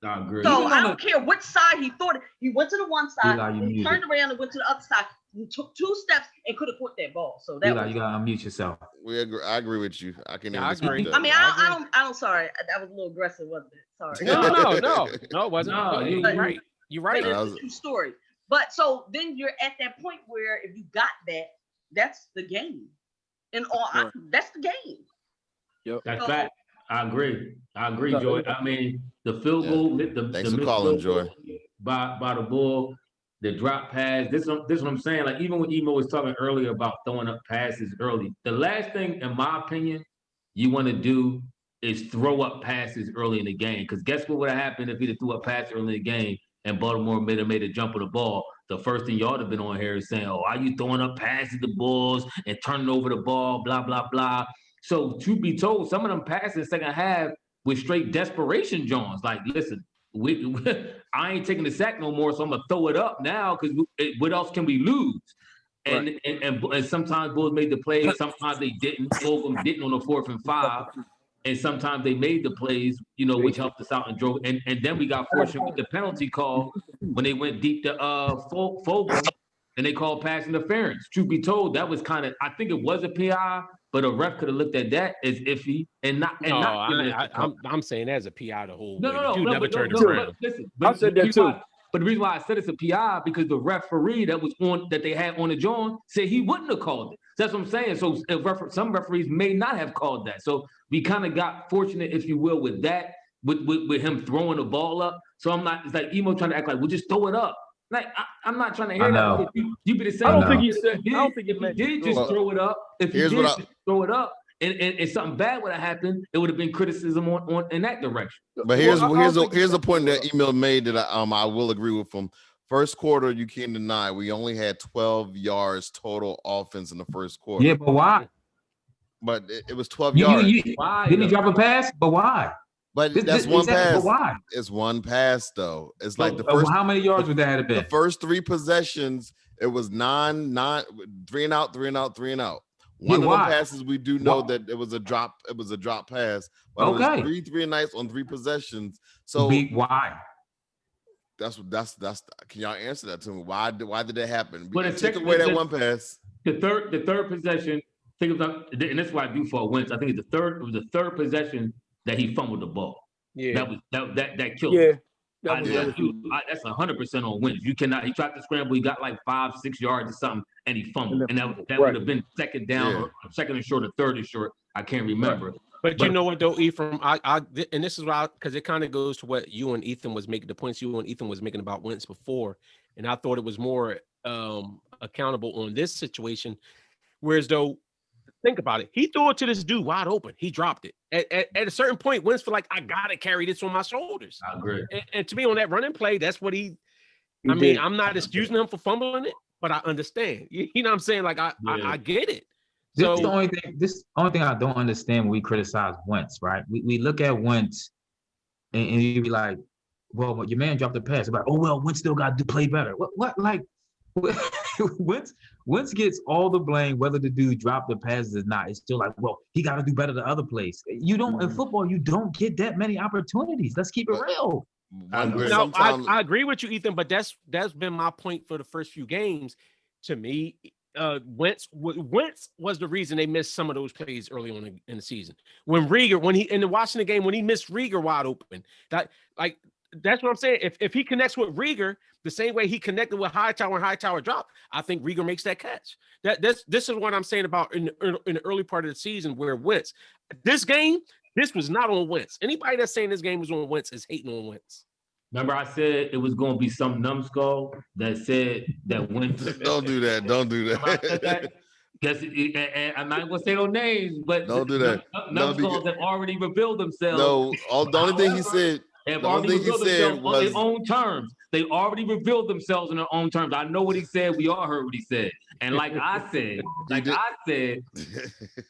I agree. So I don't care which side he thought. He went to the one side, he turned around and went to the other side. He took 2 steps and could have caught that ball. So that you gotta unmute yourself. I agree with you. I can. I agree. I mean, I don't. Sorry, that was a little aggressive, wasn't it? Sorry. No, it wasn't. No, you're right. You're right. It's a true story. But so then you're at that point where if you got that, that's the game. That's the game. Yep. That's fact. I agree, Joy. I mean, the field goal, Thanks for calling, Joy. By the ball, the drop pass. This is what I'm saying. Like, even when Emo was talking earlier about throwing up passes early, the last thing, in my opinion, you want to do is throw up passes early in the game. Because guess what would have happened if he'd threw up passes early in the game and Baltimore made a jump of the ball? The first thing y'all would have been on here is saying, "Oh, are you throwing up passes to Bulls and turning over the ball?" Blah blah blah. So truth be told, some of them passes in the second half with straight desperation, Jones. Like, listen, I ain't taking the sack no more, so I'm gonna throw it up now because what else can we lose? And, and sometimes Bulls made the play, sometimes they didn't. Fulgham didn't on the 4th and 5, and sometimes they made the plays, which helped us out and drove. And then we got fortunate with the penalty call when they went deep to Fulgham and they called pass interference. Truth be told, that was kind of, I think it was a PI. But a ref could have looked at that as iffy and not. I'm saying as a PI the whole way. No, never turned around. Listen, I said that too. But the reason why I said it's a PI because the referee that they had on the John said he wouldn't have called it. That's what I'm saying. So some referees may not have called that. So we kind of got fortunate, if you will, with that, with him throwing the ball up. So I'm not. It's like Emo trying to act like we'll just throw it up. Like I'm not trying to hear that. You be the same. I don't think he said. I don't think if he did just throw it up. If he did just throw it up, and something bad would have happened, it would have been criticism on in that direction. But here's a point that Email made that I will agree with him. First quarter, you can't deny we only had 12 yards total offense in the first quarter. Yeah, but why? But it was 12 yards. Why? Didn't he drop a pass? But why? But that's one pass. But why? It's one pass though. It's like the first. How many yards would that have been? The first 3 possessions, it was 3 and out, 3 and out, 3 and out. One of the passes we do know that it was a drop. It was a drop pass. But it was 3 and outs on 3 possessions. So why? That's. Can y'all answer that to me? Why did that happen? But take away that one pass. The third possession. Think about, and that's why I do for Wentz. I think it was the third possession that he fumbled the ball. Yeah, that killed. Yeah, that's 100% on Wentz. You cannot. He tried to scramble. He got like 5-6 yards or something, and he fumbled. And that would have been second down, or second and short, or third and short. I can't remember. Right. But you know what though, Ephraim, and this is why, because it kind of goes to what you and Ethan was making, the points you and Ethan was making about Wentz before, and I thought it was more accountable on this situation. Whereas though, think about it, he threw it to this dude wide open. He dropped it. At a certain point, Wentz feel like, I gotta carry this on my shoulders. I agree. And to me, on that running play, that's what he I mean, did. I'm not excusing him for fumbling it, but I understand. You know what I'm saying? Like I get it. This is the only thing I don't understand when we criticize Wentz, right? We look at Wentz and you be like, well, your man dropped the pass. Like, oh well, Wentz still got to play better. What like Wentz gets all the blame whether the dude dropped the passes or not. It's still like, well, he got to do better the other plays. You don't in football, you don't get that many opportunities. Let's keep it real. I agree with you, Ethan, but that's been my point for the first few games. To me, Wentz was the reason they missed some of those plays early on in the season. When he in the Washington game, when he missed Rieger wide open, that's what I'm saying. If he connects with Rieger the same way he connected with Hightower and Hightower dropped, I think Rieger makes that catch. This is what I'm saying about in the early part of the season where Wentz, this was not on Wentz. Anybody that's saying this game was on Wentz is hating on Wentz. Remember, I said it was going to be some numbskull that said that Wentz. Don't do that. Don't do that. And I'm not going to say no names, but don't do that. Numbskulls have already revealed themselves. No, the only thing he said. They have The only already thing he revealed said themselves on their was- own terms. They already revealed themselves in their own terms. I know what he said. We all heard what he said. And like I said,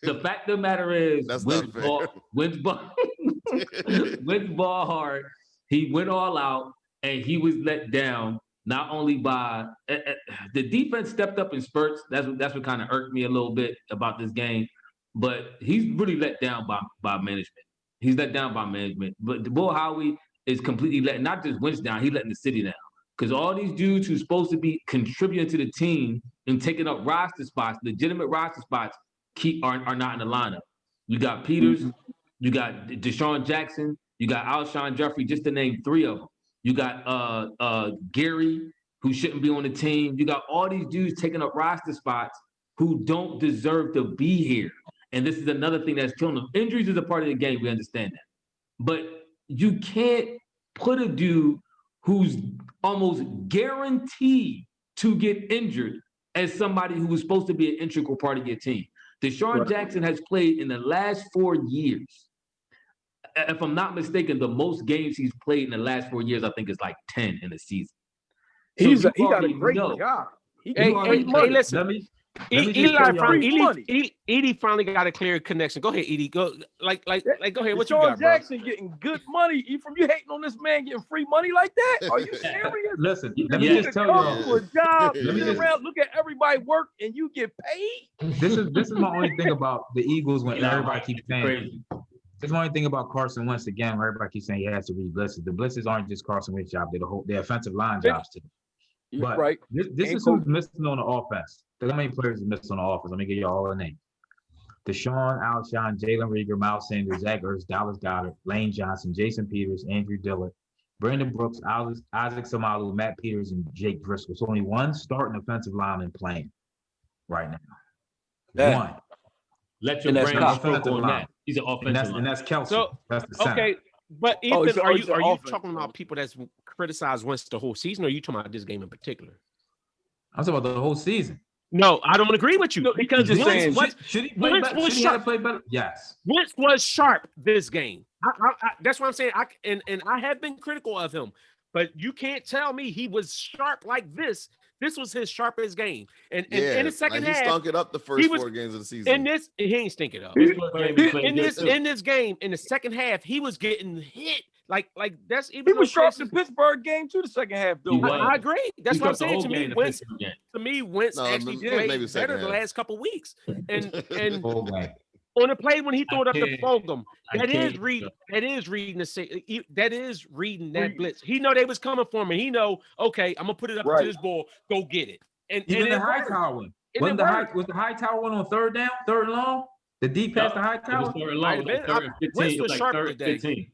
the fact of the matter is, That's Wentz not fair. Wentz ball hard. He went all out, and he was let down. Not only by the defense stepped up in spurts. That's what kind of irked me a little bit about this game. But he's really let down by management. He's let down by management. But Bull Howie is completely letting not just Wentz down. He's letting the city down because all these dudes who's supposed to be contributing to the team and taking up roster spots, legitimate roster spots, are not in the lineup. You got Peters, you got Deshaun Jackson, you got Alshon Jeffrey, just to name three of them. You got Gary, who shouldn't be on the team. You got all these dudes taking up roster spots who don't deserve to be here. And this is another thing that's killing them. Injuries is a part of the game. We understand that. But you can't put a dude who's almost guaranteed to get injured as somebody who was supposed to be an integral part of your team. Deshaun Jackson has played in the last 4 years. If I'm not mistaken, the most games he's played in the last 4 years, I think, is like 10 in a season. So He got a already great know. job. Hey, listen. Let me just Edie finally got a clear connection. Go ahead, Edie. Go go ahead. What you Deshaun got, bro? Jackson getting good money. Ephraim, you hating on this man getting free money like that? Are you serious? Listen, let You me need just to tell come to y'all. a job, Let me sit just- around, look at everybody work, and you get paid. This is my only thing about the Eagles when Nah, everybody keeps saying. Crazy. This is my only thing about Carson Wentz again, where everybody keeps saying he has to read blitzes. The blitzes aren't just Carson Wentz job; they're offensive line jobs too. You're But right. this And is who's missing on the offense. Look how many players are missing on the offense. Let me give you all the names. Deshaun, Alshon, Jalen Reagor, Miles Sanders, Zach Ertz, Dallas Goedert, Lane Johnson, Jason Peters, Andrew Dillard, Brandon Brooks, Isaac Samalu, Matt Peters, and Jake Driscoll. So only one starting offensive lineman playing right now. Yeah. One. Let your And that's brain Kyle. stroke on that. He's an offensive And line. that's Kelsey. So, That's the center. Okay, but Oh, Ethan, so are it's you an offense. talking about people that's criticized Wentz the whole season, or are you talking about this game in particular? I'm talking about the whole season. No, I don't agree with you because just Wentz saying, was Should he play better? Should he have to play better? Yes. Wentz was sharp this game. That's what I'm saying. I have been critical of him, but you can't tell me he was sharp like this. This was his sharpest game, and in the second he half, stunk it up the first 4 games of the season. in this he ain't stink it up. In this game, in the second half, he was getting hit like that's even. He was sharp in in the Pittsburgh game too. The second half, though. He was. I agree. That's He what I'm cut the saying. whole To game me, in the Wentz. Pittsburgh game. To me, Wentz No, actually maybe played the second better the half. last couple weeks, and Whole game. on the play when he threw it up to can't- Fulgham, I that is can't- reading. That is reading that blitz. He know they was coming for him, and he know, okay, I'm gonna put it up Right. to this ball, go get it. And Even the it high worked. tower one. And Wasn't it the high worked. was the high tower one on third down, third and long? The deep past the high It was tower? third and Might long, have like been. third and 15. Wentz It was was like sharp third and today. 15.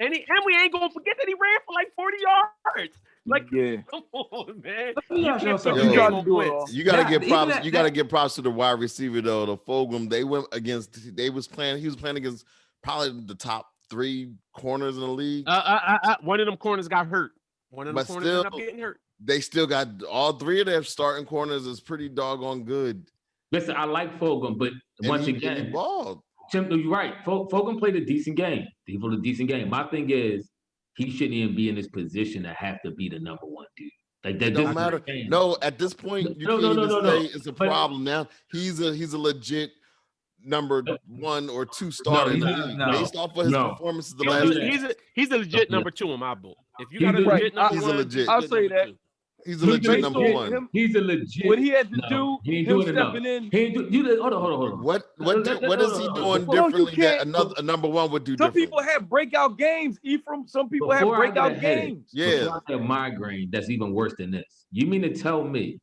And we ain't gonna forget that he ran for like 40 yards. Like, Yeah. come on, man. Let me ask y'all can't put something. the Yo, game to on do it Wentz. all. You gotta That- give even props. that- You gotta give props to the wide receiver though. The Fulgham, they went against. He was playing against probably the top 3 corners in the league. One of them corners got hurt. One of them But corners ended up still- getting hurt. They still got all 3 of their starting corners is pretty doggone good. Listen, I like Fulgham, but And once he again, balled. Tim, you're right. Fulgham played a decent game. He played a decent game. My thing is, he shouldn't even be in this position to have to be the number 1 dude. Like that It don't this matter. game. No, at this point, you No, can't no, even no, no, say no. it's a But- problem now. He's a legit number 1 or 2 starter in the he's not- league no. based off of his No. performances the He's last. that. a legit No. number 2 in my book. If you He's got a a- legit number he's a 1, legit- I'll say that. He's a legit Based number on 1. him- He's a legit. What he had to No, do, he ain't him doing enough. stepping in. He ain't hold on. What Let- is he hold on. doing Well, you differently that can't- a number 1 would do Some differently? people have breakout games, Ephraim. Some people have Before I get breakout a headache, games. Yeah. Before I get a migraine, that's even worse than this. You mean to tell me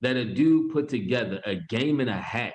that a dude put together a game and a half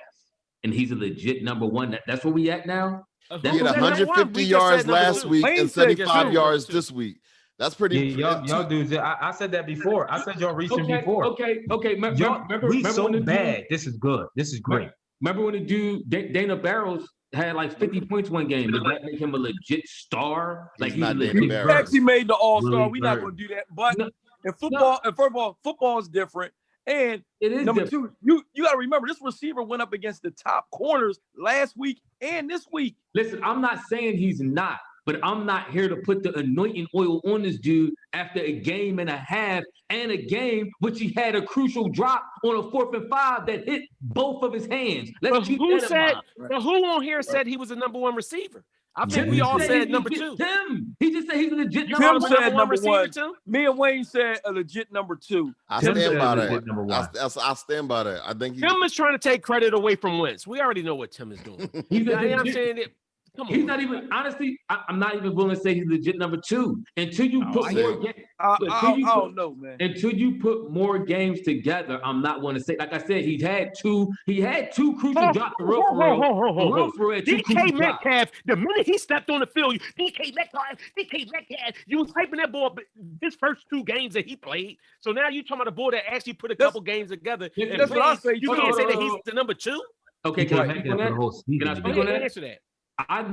and he's a legit number 1? That's where we at now? He That's had what- 150 yards last week Lane and said 75 two. yards this week. That's pretty. Yeah, y'all dudes. I said that before. I said y'all reaching before. Okay. Y'all, we so bad. This is good. This is great. Remember when the dude Dana Barrows had like 50 points one game? Does that make him a legit star? He's Like not a Dana legit He Barrows. actually made the All-Star. Really We're not good. going to do that. But No, in football, and first of all, football is different. And It is number different. 2, you got to remember, this receiver went up against the top corners last week and this week. Listen, I'm not saying he's not. But I'm not here to put the anointing oil on this dude after a game and a half and a game which he had a crucial drop on a 4th and 5 that hit both of his hands. Let's keep that in mind. But who on here said he was the number 1 receiver? I think Tim we all said said number 2. Tim. He just said he's a legit Tim number said number receiver, 1. Tim? Me and Wayne said a legit number 2. I Tim stand said by legit number one. that. I stand by that. I think Tim is trying to take credit away from Wentz. We already know what Tim is doing. He's You know what I'm saying? Come on. He's not even, honestly, I'm not even willing to say he's legit number 2 until you put more games. I don't know, man. Until you put more games together, I'm not going to say. Like I said, he had two crucial drops. DK Metcalf, the minute he stepped on the field, DK Metcalf, you was hyping that ball his first 2 games that he played. So now you're talking about a boy that actually put a couple games together. That's what I say. You can't say that he's the number 2. Okay, can I speak on that? Can I speak on that? Answer that. I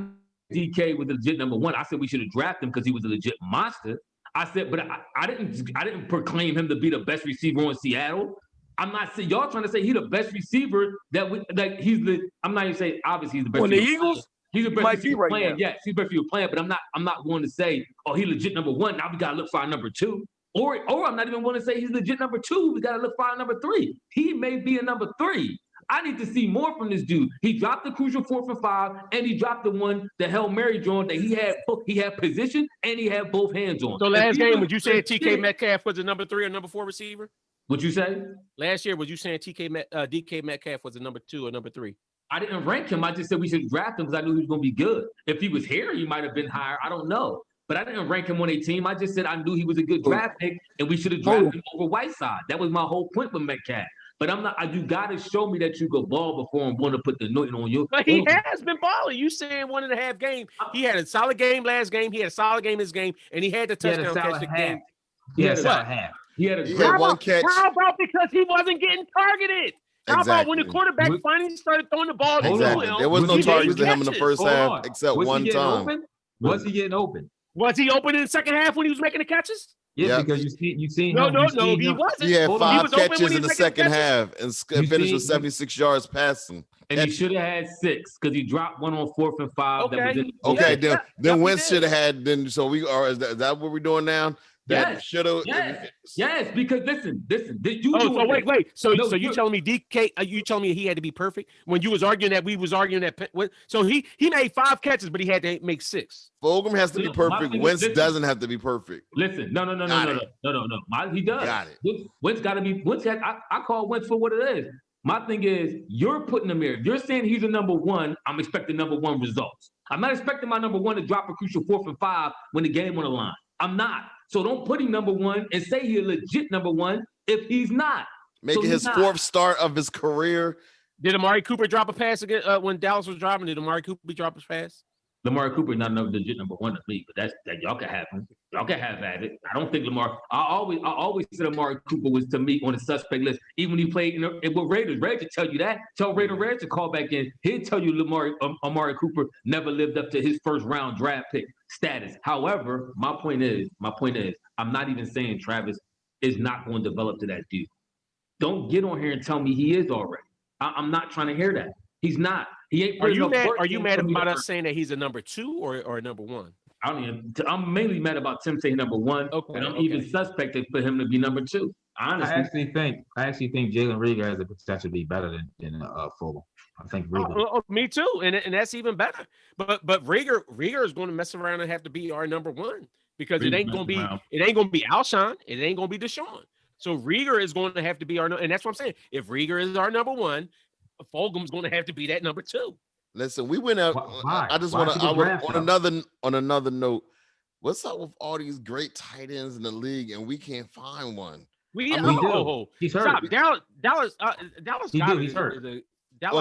DK was a legit number 1. I said we should have drafted him because he was a legit monster. I said, but I didn't proclaim him to be the best receiver in Seattle. I'm not saying y'all trying to say he's the best receiver I'm not even saying obviously he's the best. When the Eagles, he's the best might be receiver right playing. now. Yes, he's the best receiver playing, but I'm not going to say, oh, he's legit number 1. Now we gotta look for our number 2. Or I'm not even going to say he's legit number 2. We gotta look for our number 3. He may be a number 3. I need to see more from this dude. He dropped the crucial 4th and 5, and he dropped the Hail Mary joint that he had position and he had both hands on. So last game, would you say TK Metcalf was the number 3 or number 4 receiver? What'd you say? Last year, was you saying DK Metcalf was the number 2 or number 3? I didn't rank him. I just said we should draft him because I knew he was going to be good. If he was here, he might have been higher. I don't know. But I didn't rank him on a team. I just said I knew he was a good draft pick, and we should have drafted him over Whiteside. That was my whole point with Metcalf. But I'm not. You got to show me that you go ball before I'm going to put the anointing on you. But he has been balling. You saying 1.5 game. He had a solid game last game. He had a solid game this game, and he had the touchdown catch the game. He had a solid half. He had one catch. How about because he wasn't getting targeted? How about when the quarterback finally started throwing the ball? Exactly. There was no targets to him in the first half except one time. Was he getting open? Was he open in the second half when he was making the catches? Yeah, because you seen no, him. he wasn't. He had 5 catches he in the second half and finished with 76 yards passing. And he should have had 6 because he dropped one on 4th and 5. Okay, then Wentz should have had. Then so we are. Is that what we're doing now? That should have. Yes, because listen. Wait. So you telling me DK? You telling me he had to be perfect when you was arguing that we was arguing that? So he made 5 catches, but he had to make 6. Fulgham has to be perfect. Wentz doesn't have to be perfect. Listen, no. He does. Got it. Wentz got to be. I call Wentz for what it is. My thing is, you're putting him here. You're saying he's a number 1. I'm expecting number 1 results. I'm not expecting my number 1 to drop a crucial 4th and 5 when the game on the line. I'm not. So don't put him number 1 and say he's a legit number 1 if he's not. Making his 4th start of his career. Did Amari Cooper drop a pass again when Dallas was driving? Did Amari Cooper drop his pass? Lamar Cooper not no legit number 1 to me, but that y'all can have him. Y'all can have at it. I don't think Lamar. I always said Amari Cooper was to me on the suspect list, even when he played with Raiders. Raiders tell you that. Tell Raiders to call back in. He'll tell you Amari Cooper never lived up to his first round draft pick status. However, my point is, I'm not even saying Travis is not going to develop to that dude. Don't get on here and tell me he is already. I'm not trying to hear that. He's not. He ain't. Are you mad about us saying that he's a number 2 or a number 1? I'm mainly mad about Tim saying number 1, and I'm even suspected for him to be number 2. Honestly, I actually think Jalen Reagor has the potential to be better than Fulgham. I think Reagor. Me too, and that's even better. But Reagor is going to mess around and have to be our number 1 because it ain't going to be Alshon, it ain't going to be Deshaun. So Reagor is going to have to be and that's what I'm saying. If Reagor is our number 1, Fulgham's going to have to be that number 2. Listen, we went out. Why? I just want to on another note. What's up with all these great tight ends in the league and we can't find one? He's hurt. Dallas. He's hurt.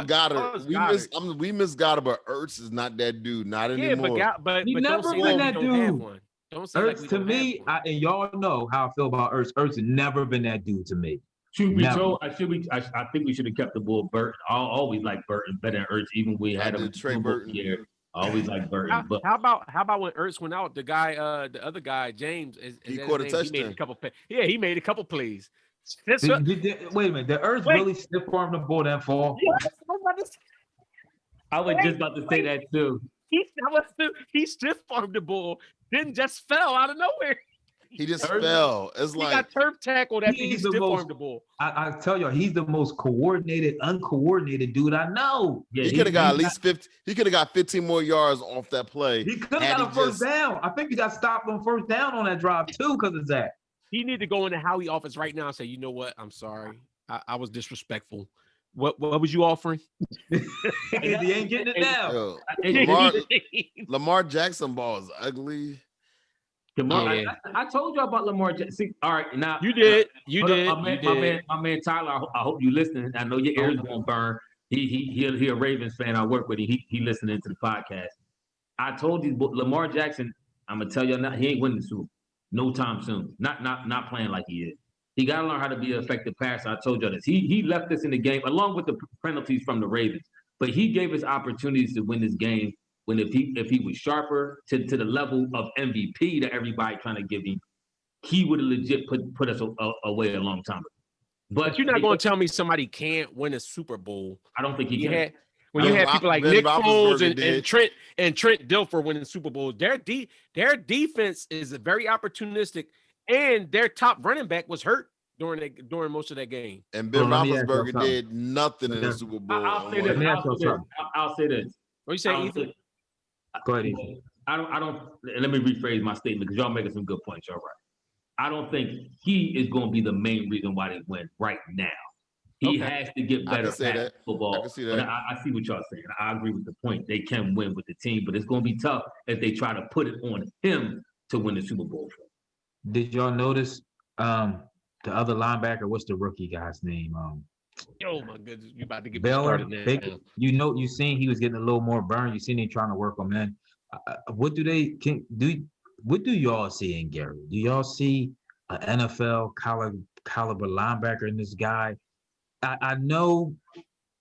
Goddard. We miss Goddard, but Ertz is not that dude. Not anymore. But he never been that dude. Ertz to me, and y'all know how I feel about Ertz. Ertz has never been that dude to me. Truth be told, I think we should have kept the bull Burton. I always like Burton better than Ertz, even we had him Trey Burton. Yeah, I always like Burton. How about when Ertz went out? The other guy, James, he caught a touchdown. He made a couple. He made a couple plays. Wait a minute, did Ertz really stiff arm the ball that fall? I was just about to say that too. He stiff armed the bull, then just fell out of nowhere. He just fell. It's He like got turf tackled after he He's the stiff most. armed the bull. I tell you, he's the most coordinated, uncoordinated dude I know. Yeah, he could have got at least 50. He could have got 15 more yards off that play. He could have got a first down. I think he got stopped on first down on that drive too because of that. He need to go into Howie office right now and say, you know what? I'm sorry. I was disrespectful. What was you offering? He ain't getting it now. Yo, Lamar Jackson ball is ugly. I told you about Lamar Jackson. See, all right, now you did. My man Tyler. I hope you listening. I know your ears gonna burn. He a Ravens fan. I work with him. He listening to the podcast. I told you, Lamar Jackson. I'm gonna tell you now. He ain't winning the Super Bowl no time soon. Not playing like he is. He got to learn how to be an effective passer. I told you this. He left us in the game along with the penalties from the Ravens, but he gave us opportunities to win this game. When if he was sharper to the level of MVP that everybody trying to give him, he would have legit put us away a long time ago. But you're not going to tell me somebody can't win a Super Bowl. I don't think he can. When you had people like Nick Foles and Trent Dilfer winning Super Bowls, their defense is very opportunistic, and their top running back was hurt during most of that game. And Ben Roethlisberger did nothing in the Super Bowl. I'll say this. What you say, Ethan? Go ahead, Ethan. I don't. Let me rephrase my statement because y'all making some good points. Y'all right. I don't think he is going to be the main reason why they win right now. He has to get better at football. I can see that. I see what y'all saying. I agree with the point. They can win with the team, but it's going to be tough if they try to put it on him to win the Super Bowl. Did y'all notice the other linebacker? What's the rookie guy's name? Oh my goodness, you about to get Beller, started now. You seen he was getting a little more burn. You seen him trying to work him in. What do y'all see in Gary? Do y'all see an NFL caliber linebacker in this guy? I know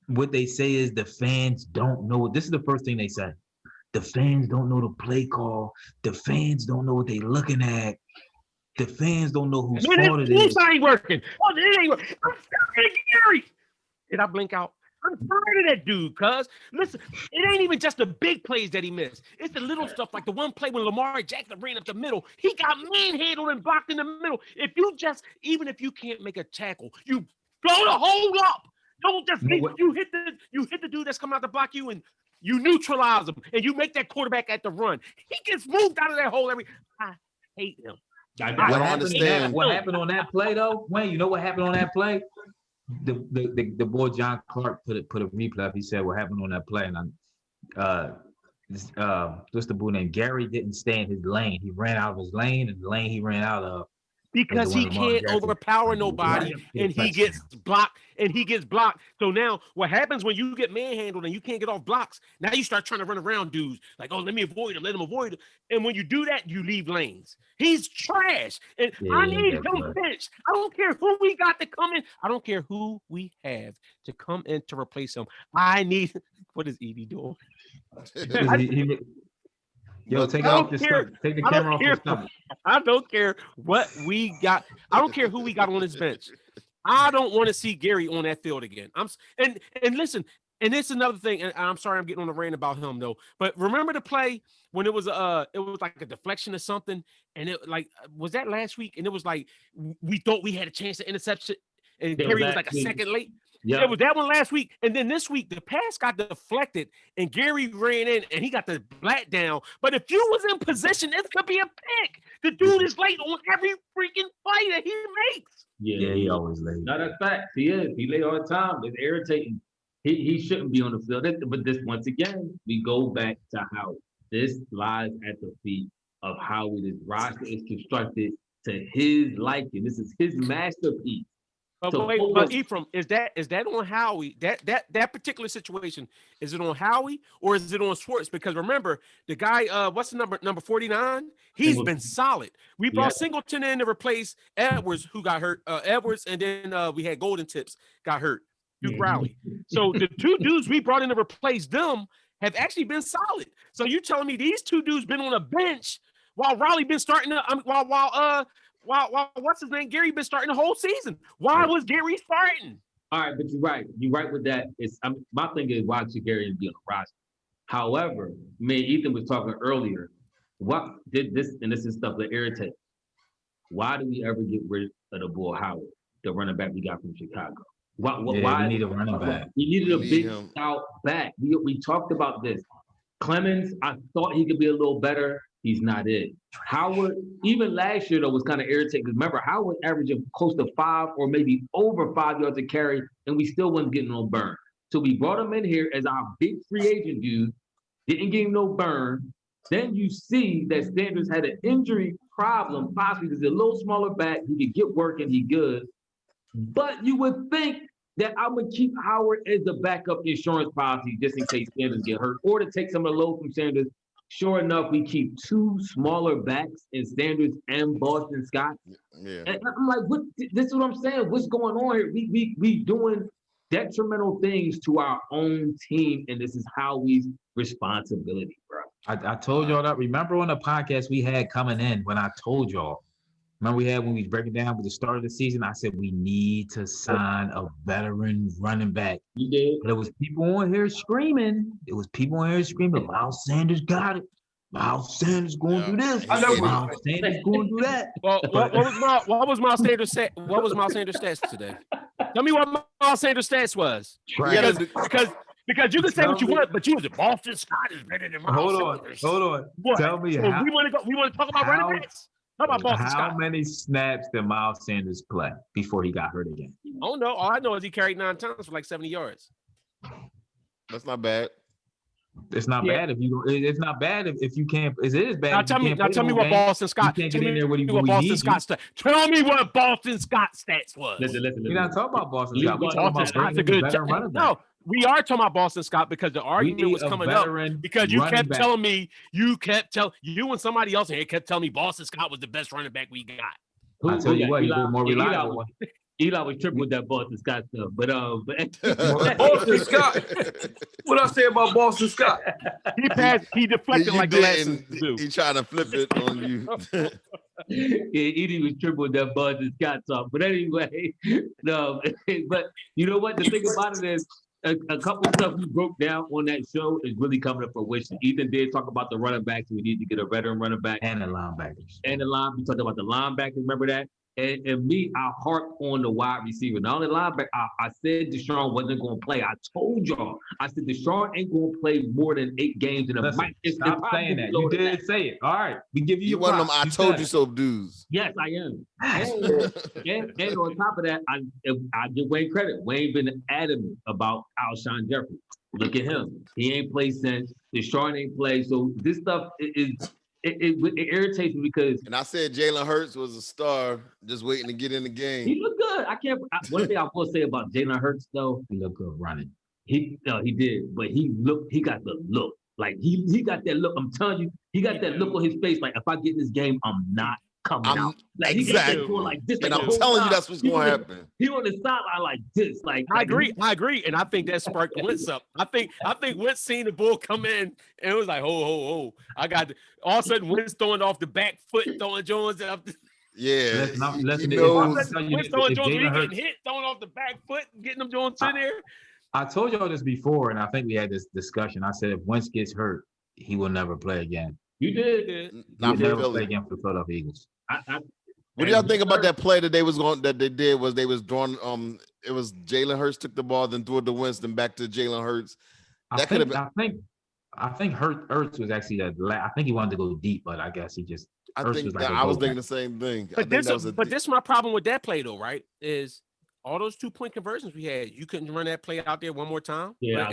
what they say is the fans don't know. This is the first thing they say. The fans don't know the play call. The fans don't know what they're looking at. The fans don't know whose fault it is. Ain't working. Oh, it ain't working. I'm tired of Gary. Did I blink out? I'm tired of that dude, cuz. Listen, it ain't even just the big plays that he missed. It's the little stuff like the one play when Lamar Jackson ran up the middle. He got manhandled and blocked in the middle. Even if you can't make a tackle, you blow the hole up. Don't just you hit the dude that's coming out to block you and you neutralize him and you make that quarterback at the run. He gets moved out of that hole I hate him. What happened on that play though? Wayne, you know what happened on that play? The boy John Clark put a replay up. He said what happened on that play, and what's the boy named Gary didn't stay in his lane. He ran out of his lane, and the lane he ran out of because he can't overpower nobody, and he gets blocked. So now what happens when you get manhandled and you can't get off blocks? Now you start trying to run around dudes like, oh, let me avoid him, let him avoid him. And when you do that, you leave lanes. He's trash, and I need him benched. I don't care who we got to come in. I don't care who we have to come in to replace him. I need. What is Edie doing? Yo, take it off your stomach. Take the camera off your stomach. I don't care what we got. I don't care who we got on his bench. I don't want to see Gary on that field again. And listen, and it's another thing. And I'm sorry, I'm getting on a rant about him though. But remember the play when it was like a deflection or something, and it was that last week? And it was like we thought we had a chance to intercept it, and Gary was like a second late. Yeah, it was that one last week, and then this week the pass got deflected, and Gary ran in, and he got the black down. But if you was in position, it could be a pick. The dude is late on every freaking play that he makes. Yeah, he always late. No, that's fact. He is. He late all the time. It's irritating. He shouldn't be on the field. But this once again, we go back to how this lies at the feet of how this roster is constructed to his liking. This is his masterpiece. But Ephraim, is that on Howie? That particular situation, is it on Howie or is it on Schwartz? Because remember, the guy, what's the number 49? He's been solid. We brought Singleton in to replace Edwards, who got hurt. Edwards, and then we had Golden Tips got hurt. Duke Rowley. So the two dudes we brought in to replace them have actually been solid. So you telling me these two dudes been on a bench while Rowley been starting to Wow, what's his name? Gary been starting the whole season. Why was Gary starting? All right, but you're right. You're right with that. My thing is, why should Gary be on the roster? However, me and Ethan was talking earlier. What did this, and this is stuff that irritates. Why do we ever get rid of the boy Howard, the running back we got from Chicago? Why we need a running back. We needed a big stout back. We talked about this. Clemens, I thought he could be a little better. He's not it. Howard, even last year though, was kind of irritating because remember Howard averaging close to 5 or maybe over 5 yards a carry, and we still wasn't getting no burn. So we brought him in here as our big free agent dude, didn't give him no burn. Then you see that Sanders had an injury problem, possibly because he's a little smaller back. He could get work and he good. But you would think that I would keep Howard as the backup insurance policy just in case Sanders get hurt, or to take some of the load from Sanders. Sure enough, we keep 2 smaller backs in Sanders and Boston Scott. Yeah. And I'm like, what? This is what I'm saying. What's going on here? We doing detrimental things to our own team, and this is Howie's responsibility, bro. I told y'all that. Remember on the podcast we had coming in when I told y'all, remember we had when we break it down with the start of the season, I said we need to sign a veteran running back. You did. But there was people on here screaming. Miles Sanders got it. Miles Sanders going to do this. I know Miles Sanders going to do that. Well, what was Miles Sanders stats today? Tell me what Miles Sanders stats was. Because you can say what you want, but you was a Boston Scott is better than Miles Sanders. Hold on. What? Tell me so how. We want to talk about running backs. How about Boston Scott? How many snaps did Miles Sanders play before he got hurt again? Oh no! All I know is he carried 9 times for like 70 yards. That's not bad. It's not bad if you. It's not bad if you can't. It is bad. Now tell me what Boston Scott. You can't get in there when what Boston Scott stats. Tell me what Boston Scott stats was. Listen. We're not talking about Boston Scott. We're talking about Scott's a good running back. No, we are talking about Boston Scott because the argument was coming up because you kept telling me you and somebody else in here kept telling me Boston Scott was the best running back we got. I tell you what, he's more reliable. Eli was tripping with that Boston Scott stuff, but Boston Scott. What I say about Boston Scott? He deflected like glasses do. He trying to flip it on you. Yeah, Edie was tripping with that Boston Scott talk. But anyway, no. But you know what? The thing about it is, a couple of stuff we broke down on that show is really coming to fruition. Ethan did talk about the running backs. We need to get a veteran running back. And the linebackers. We talked about the linebackers. Remember that? And me, I harped on the wide receiver. Not only linebacker, I said Deshaun wasn't going to play. I told y'all. I said Deshaun ain't going to play more than 8 games in a might. Stop saying that. You did say it. All right. We give you one of them I told you so dudes. Yes, I am. And on top of that, I give Wayne credit. Wayne been adamant about Alshon Jeffrey. Look at him. He ain't played since. Deshaun ain't played. So this stuff is it irritates me because. And I said Jalen Hurts was a star, just waiting to get in the game. He looked good. One thing I will say about Jalen Hurts though, he looked good running. He did, but he got the look. Like he got that look. I'm telling you, he got that look on his face. Like if I get in this game, I'm not coming out. Like exactly. Like this, and I'm telling you, that's what's going to happen. He on the sideline like this. Like I agree, and I think that sparked Wentz up. I think Wentz seen the ball come in and it was like, oh, I got all of a sudden Wentz throwing off the back foot, throwing Jones up. Yeah, Wentz throwing Jones, he getting hit, throwing off the back foot, getting them Jones in there. I told y'all this before, and I think we had this discussion. I said if Wentz gets hurt, he will never play again. You did. Not for never Philly. play again for the Philadelphia Eagles. What do y'all think about that play that they was drawing? It was Jalen Hurts took the ball, then threw it to Wentz, then back to Jalen Hurts. I think Hurts was actually I think he wanted to go deep, but I guess he just. I was thinking the same thing. But this is my problem with that play though, right? Is all those 2-point conversions we had, you couldn't run that play out there one more time. Yeah,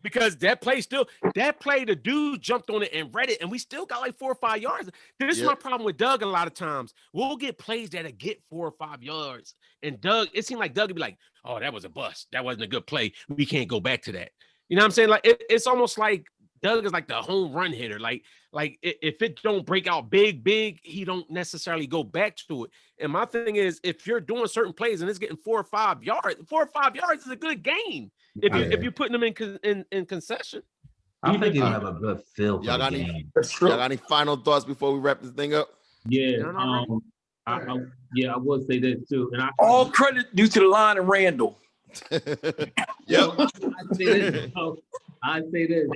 because that play, the dude jumped on it and read it, and we still got like 4 or 5 yards. This is my problem with Doug. A lot of times, we'll get plays that'll get 4 or 5 yards, and Doug, it seemed like Doug would be like, "Oh, that was a bust. That wasn't a good play. We can't go back to that." You know what I'm saying? Like it's almost like Doug is like the home run hitter. Like if it don't break out big, he don't necessarily go back to it. And my thing is, if you're doing certain plays and it's getting 4 or 5 yards, 4 or 5 yards is a good gain. If you're putting them in concession. I think he'll have a good feel for the game. Y'all got any final thoughts before we wrap this thing up? Yeah. I will say this too. And all credit due to the line of Randall. Yep. I say this.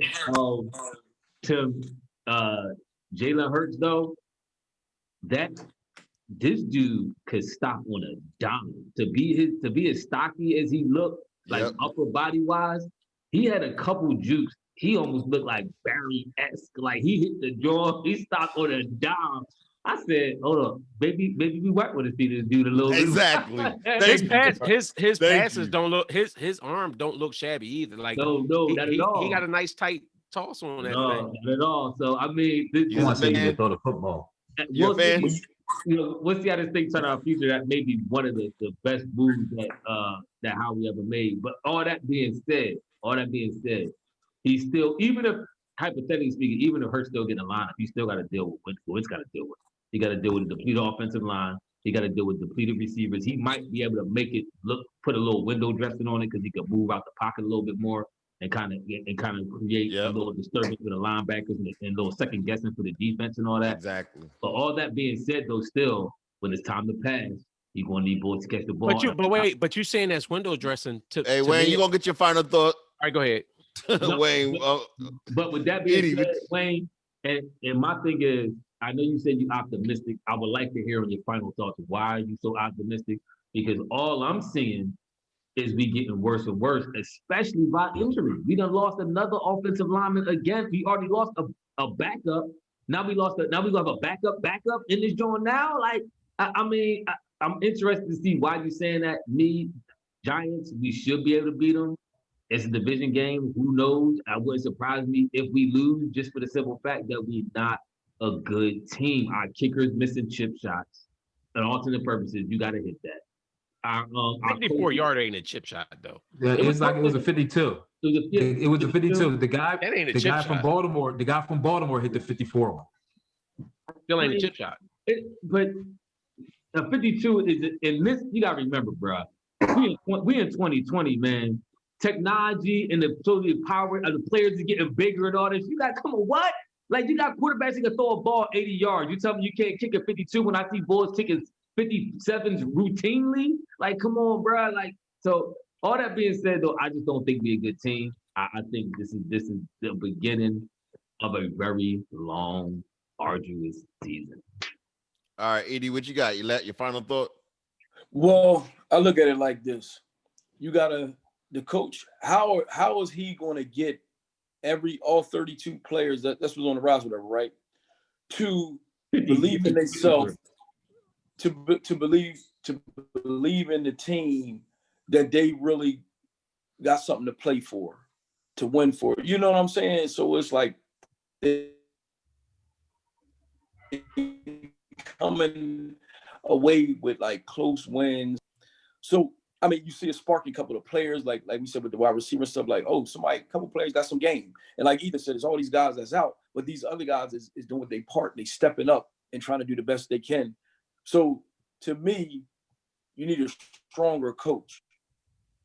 To Jalen Hurts though, that this dude could stop on a dime. To be as stocky as he looked, like upper body wise, he had a couple jukes. He almost looked like Barry-esque. Like he hit the jaw, he stopped on a dime. I said, hold up, maybe we work with this dude a little bit. Exactly. His passes don't look his arm don't look shabby either. Like no, not at all. He got a nice tight toss on that thing. Not at all. So I mean, You want to say you can throw the football? You a fan? We'll see how this thing turn out in the future. That may be one of the best moves that Howie ever made. But all that being said, he's still, even if hypothetically speaking, even if Hurts still getting a lineup, he still got to deal with what Wentz got to deal with. He got to deal with a depleted offensive line. He got to deal with depleted receivers. He might be able to make it put a little window dressing on it because he could move out the pocket a little bit more and kind of create a little disturbance for the linebackers and a little second guessing for the defense and all that. Exactly. But all that being said, though, still when it's time to pass, you're gonna need boys to catch the ball. But you saying that's window dressing to Hey, Wayne, you gonna get your final thought? All right, go ahead. Wayne. But with that being said, Wayne, and my thing is, I know you said you're optimistic. I would like to hear on your final thoughts. Why are you so optimistic? Because all I'm seeing is we getting worse and worse, especially by injury. We done lost another offensive lineman again. We already lost a backup. Now we have a backup in this joint now. Like, I mean, I'm interested to see why you're saying that. Me, Giants, we should be able to beat them. It's a division game. Who knows? I wouldn't surprise me if we lose, just for the simple fact that we're not a good team. Our kicker's missing chip shots. And alternate purposes, you got to hit that. 54-yard ain't a chip shot though. Yeah, it was a 52. It was a 52. The guy from Baltimore hit the 54 one. Still ain't a chip shot. But a 52 is in this. You gotta remember, bro. We in 2020, man. Technology and the power of the players is getting bigger and all this. You got come on, what? Like you got quarterbacks that can throw a ball 80 yards. You tell me you can't kick a 52 when I see boys kicking 57s routinely? Like, come on, bro. Like, so all that being said, though, I just don't think we're a good team. I think this is the beginning of a very long, arduous season. All right, Edie, what you got? Your final thought? Well, I look at it like this. You gotta the coach. How is he going to get all 32 players that's what's on the roster, whatever, right? To believe in themselves. To believe in the team that they really got something to play for, to win for. You know what I'm saying? So it's like they coming away with like close wins. So I mean, you see a sparking couple of players, like we said with the wide receiver stuff, like, oh, a couple players got some game. And like Ethan said, it's all these guys that's out, but these other guys is doing their part. They stepping up and trying to do the best they can. So to me, you need a stronger coach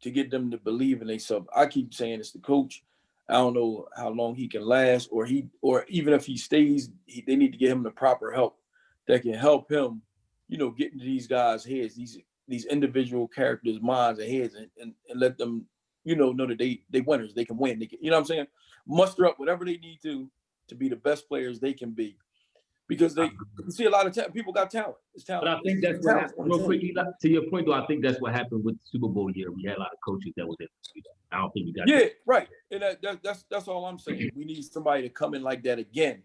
to get them to believe in themselves. I keep saying it's the coach. I don't know how long he can last, or even if he stays, they need to get him the proper help that can help him, get into these guys' heads, these individual characters' minds and heads, and let them, know that they winners. They can win. They can, you know what I'm saying? Muster up whatever they need to be the best players they can be. Because you see a lot of people got talent. It's talent. But I think that's what happened. Real quick, Eli, to your point, though, I think that's what happened with the Super Bowl year. We had a lot of coaches that was in. I don't think we got. Yeah, right. And that's all I'm saying. We need somebody to come in like that again.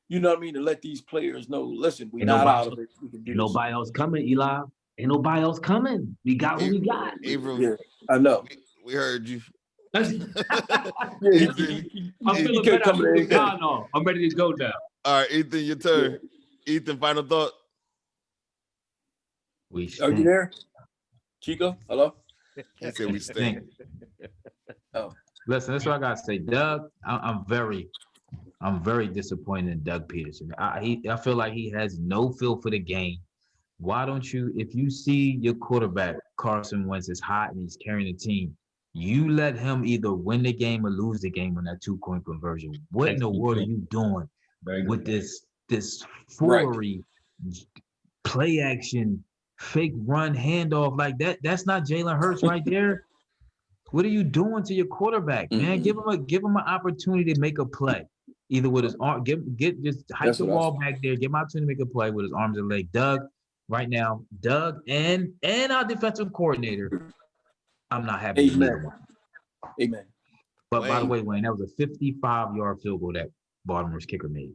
You know what I mean? To let these players know, listen, we're not out of it. We can do this. Nobody else coming, Eli. Ain't nobody else coming. We got what we got. Yeah, I know. We heard you. I'm feeling better. I'm ready to go now. All right, Ethan, your turn. Yeah. Ethan, final thought. Are you there? Chico, hello? He said we stink. Oh. Listen, that's what I gotta say. Doug, I'm very disappointed in Doug Peterson. I feel like he has no feel for the game. Why don't you, if you see your quarterback, Carson Wentz, is hot and he's carrying the team, you let him either win the game or lose the game on that 2-point conversion. What in the world are you doing with this foolery, play action, fake run handoff like that? That's not Jalen Hurts right there. What are you doing to your quarterback, man? Give him an opportunity to make a play, either with his arm. Just hike the ball back there. Give him an opportunity to make a play with his arms and leg. Doug, right now, and our defensive coordinator. I'm not happy with either one. Amen. But by the way, Wayne, that was a 55-yard field goal that Baltimore's kicker made.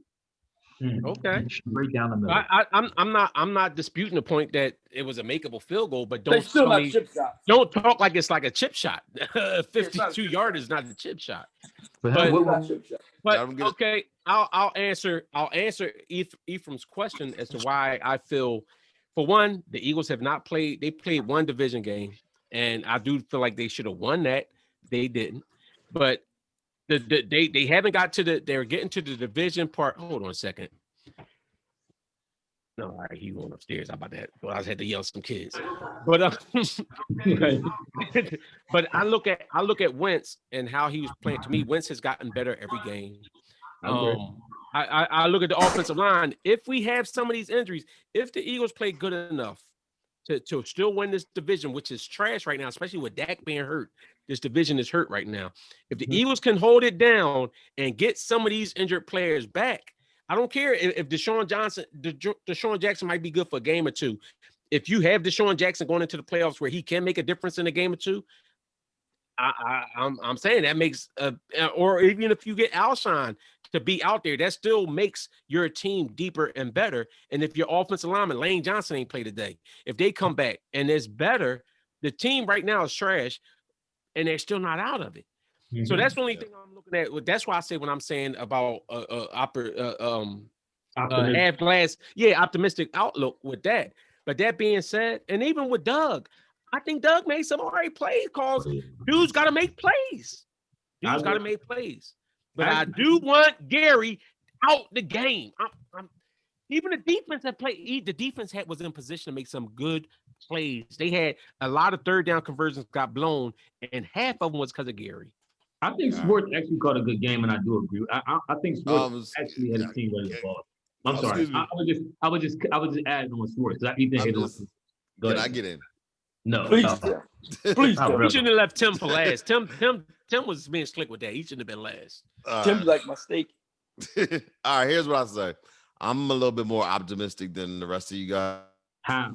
Okay. Straight down the middle. I'm not disputing the point that it was a makeable field goal, but They still not chip shots. Don't talk like it's like a chip shot. 52-yard is not a chip shot. But okay, I'll answer Ephraim's question as to why I feel, for one, the Eagles have not played. They played one division game, and I do feel like they should have won that. They didn't, but they haven't got to they're getting to the division part. Hold on a second. No, all right, he going upstairs. How about that? Well, I had to yell at some kids, but but I look at Wentz and how he was playing. To me, Wentz has gotten better every game. I look at the offensive line. If we have some of these injuries, if the Eagles play good enough to still win this division, which is trash right now, especially with Dak being hurt. This division is hurt right now. If the Eagles can hold it down and get some of these injured players back, I don't care if Deshaun Jackson might be good for a game or two. If you have Deshaun Jackson going into the playoffs where he can make a difference in a game or two, I'm saying that makes or even if you get Alshon to be out there, that still makes your team deeper and better. And if your offensive lineman, Lane Johnson, ain't played today, if they come back and it's better, the team right now is trash, and they're still not out of it. Mm-hmm. So that's the only thing I'm looking at. That's why I say when I'm saying about half glass, optimistic outlook with that. But that being said, and even with Doug, I think Doug made some all right play calls. Dude's got to make plays. But I do want Gary out the game. Even the defense that played, the defense was in position to make some good plays. They had a lot of third down conversions got blown, and half of them was because of Gary. I think Sports actually caught a good game, and I do agree. I think Sports actually had a team ready to ball. I'm sorry. I was just adding on Sports. Can I get in? No, please. Please, he shouldn't have left Tim for last. Tim was being slick with that. He shouldn't have been last. Tim's like my steak. All right, here's what I say. I'm a little bit more optimistic than the rest of you guys. How?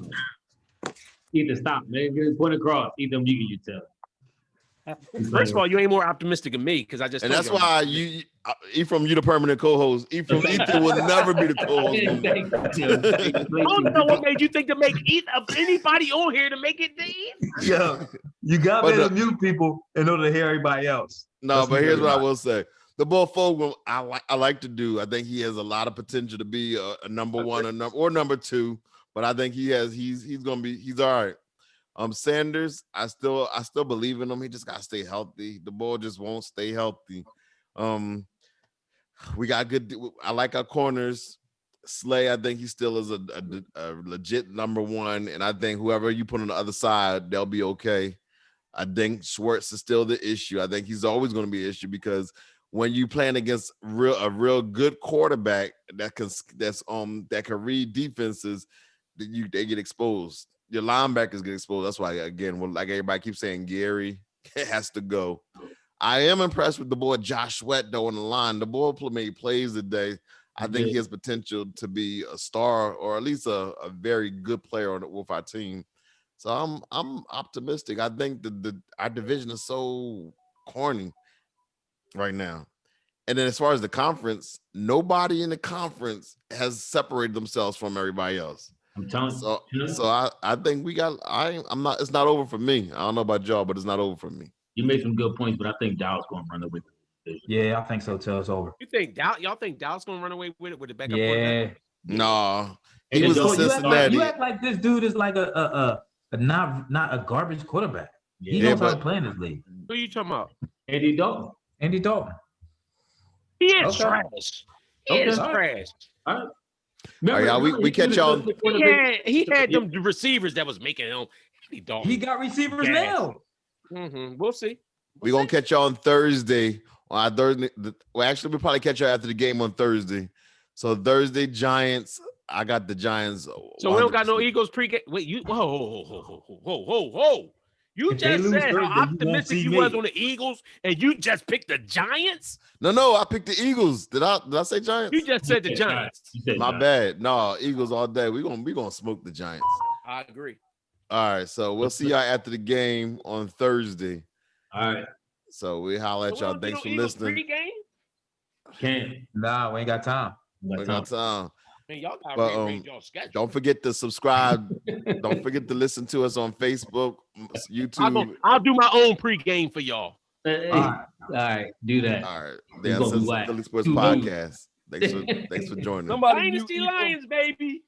Either stop, man. Point across. Either you can tell. First of all, you ain't more optimistic than me because I just. And that's why Ephraim, you the permanent co-host. Ephraim will never be the co-host. I don't know what made you think to make anybody on here to make it. Yeah, you got to mute people in order to hear everybody else. No, but here's what I will say. The Bull Fogle, I like to do. I think he has a lot of potential to be a number one or number two. But I think he's gonna be. He's all right. Sanders, I still believe in him. He just gotta stay healthy. The ball just won't stay healthy. We got good. I like our corners. Slay, I think he still is a legit number one, and I think whoever you put on the other side, they'll be okay. I think Schwartz is still the issue. I think he's always going to be an issue because when you playing against a real good quarterback that can read defenses, they get exposed. Your linebackers get exposed. That's why, again, like everybody keeps saying, Gary has to go. I am impressed with the boy Josh Sweat, though, on the line. The boy made plays today. I think he has potential to be a star or at least a very good player with our team. So I'm optimistic. I think our division is so corny right now. And then as far as the conference, nobody in the conference has separated themselves from everybody else. I'm telling you. So I think we got. I'm not. It's not over for me. I don't know about y'all, but it's not over for me. You made some good points, but I think Dallas going to run away with it. Yeah, I think so too. It's over. You think y'all think Dallas going to run away with it with the backup? Yeah. No. He was in Cincinnati. You act like this dude is like a not a garbage quarterback. He knows how to play in this league. Who are you talking about? Andy Dalton. He is trash. He is trash. All right. Remember, we catch y'all. He had them receivers that was making him. He got receivers now. Mm-hmm. We'll see. We're gonna catch y'all on Thursday. On Thursday. Well, actually, we'll probably catch y'all after the game on Thursday. So Thursday, Giants. I got the Giants. So we don't got no Eagles pregame. Wait, you whoa. You If they just lose said Thursday, how you won't optimistic see you me. was on the Eagles, and you just picked the Giants. No, I picked the Eagles. Did I say Giants? You just said the Yeah, Giants. you said My that. bad. No, Eagles all day. We gonna smoke the Giants. I agree. All right, so we'll see y'all after the game on Thursday. All right. So we holler at y'all. So we Thanks don't for do Eagles listening. pregame? Can't. Nah, we ain't got time. We got time. Man, y'all gotta But, rearrange y'all schedule. Don't forget to subscribe. Don't forget to listen to us on Facebook, YouTube. I'll do my own pregame for y'all. Hey, All all right, do that. All right, It's gonna be Dan whack. Philly Sports Too loose. Podcast. Thanks for joining. Somebody Dynasty mute Ephraim. Lions, baby.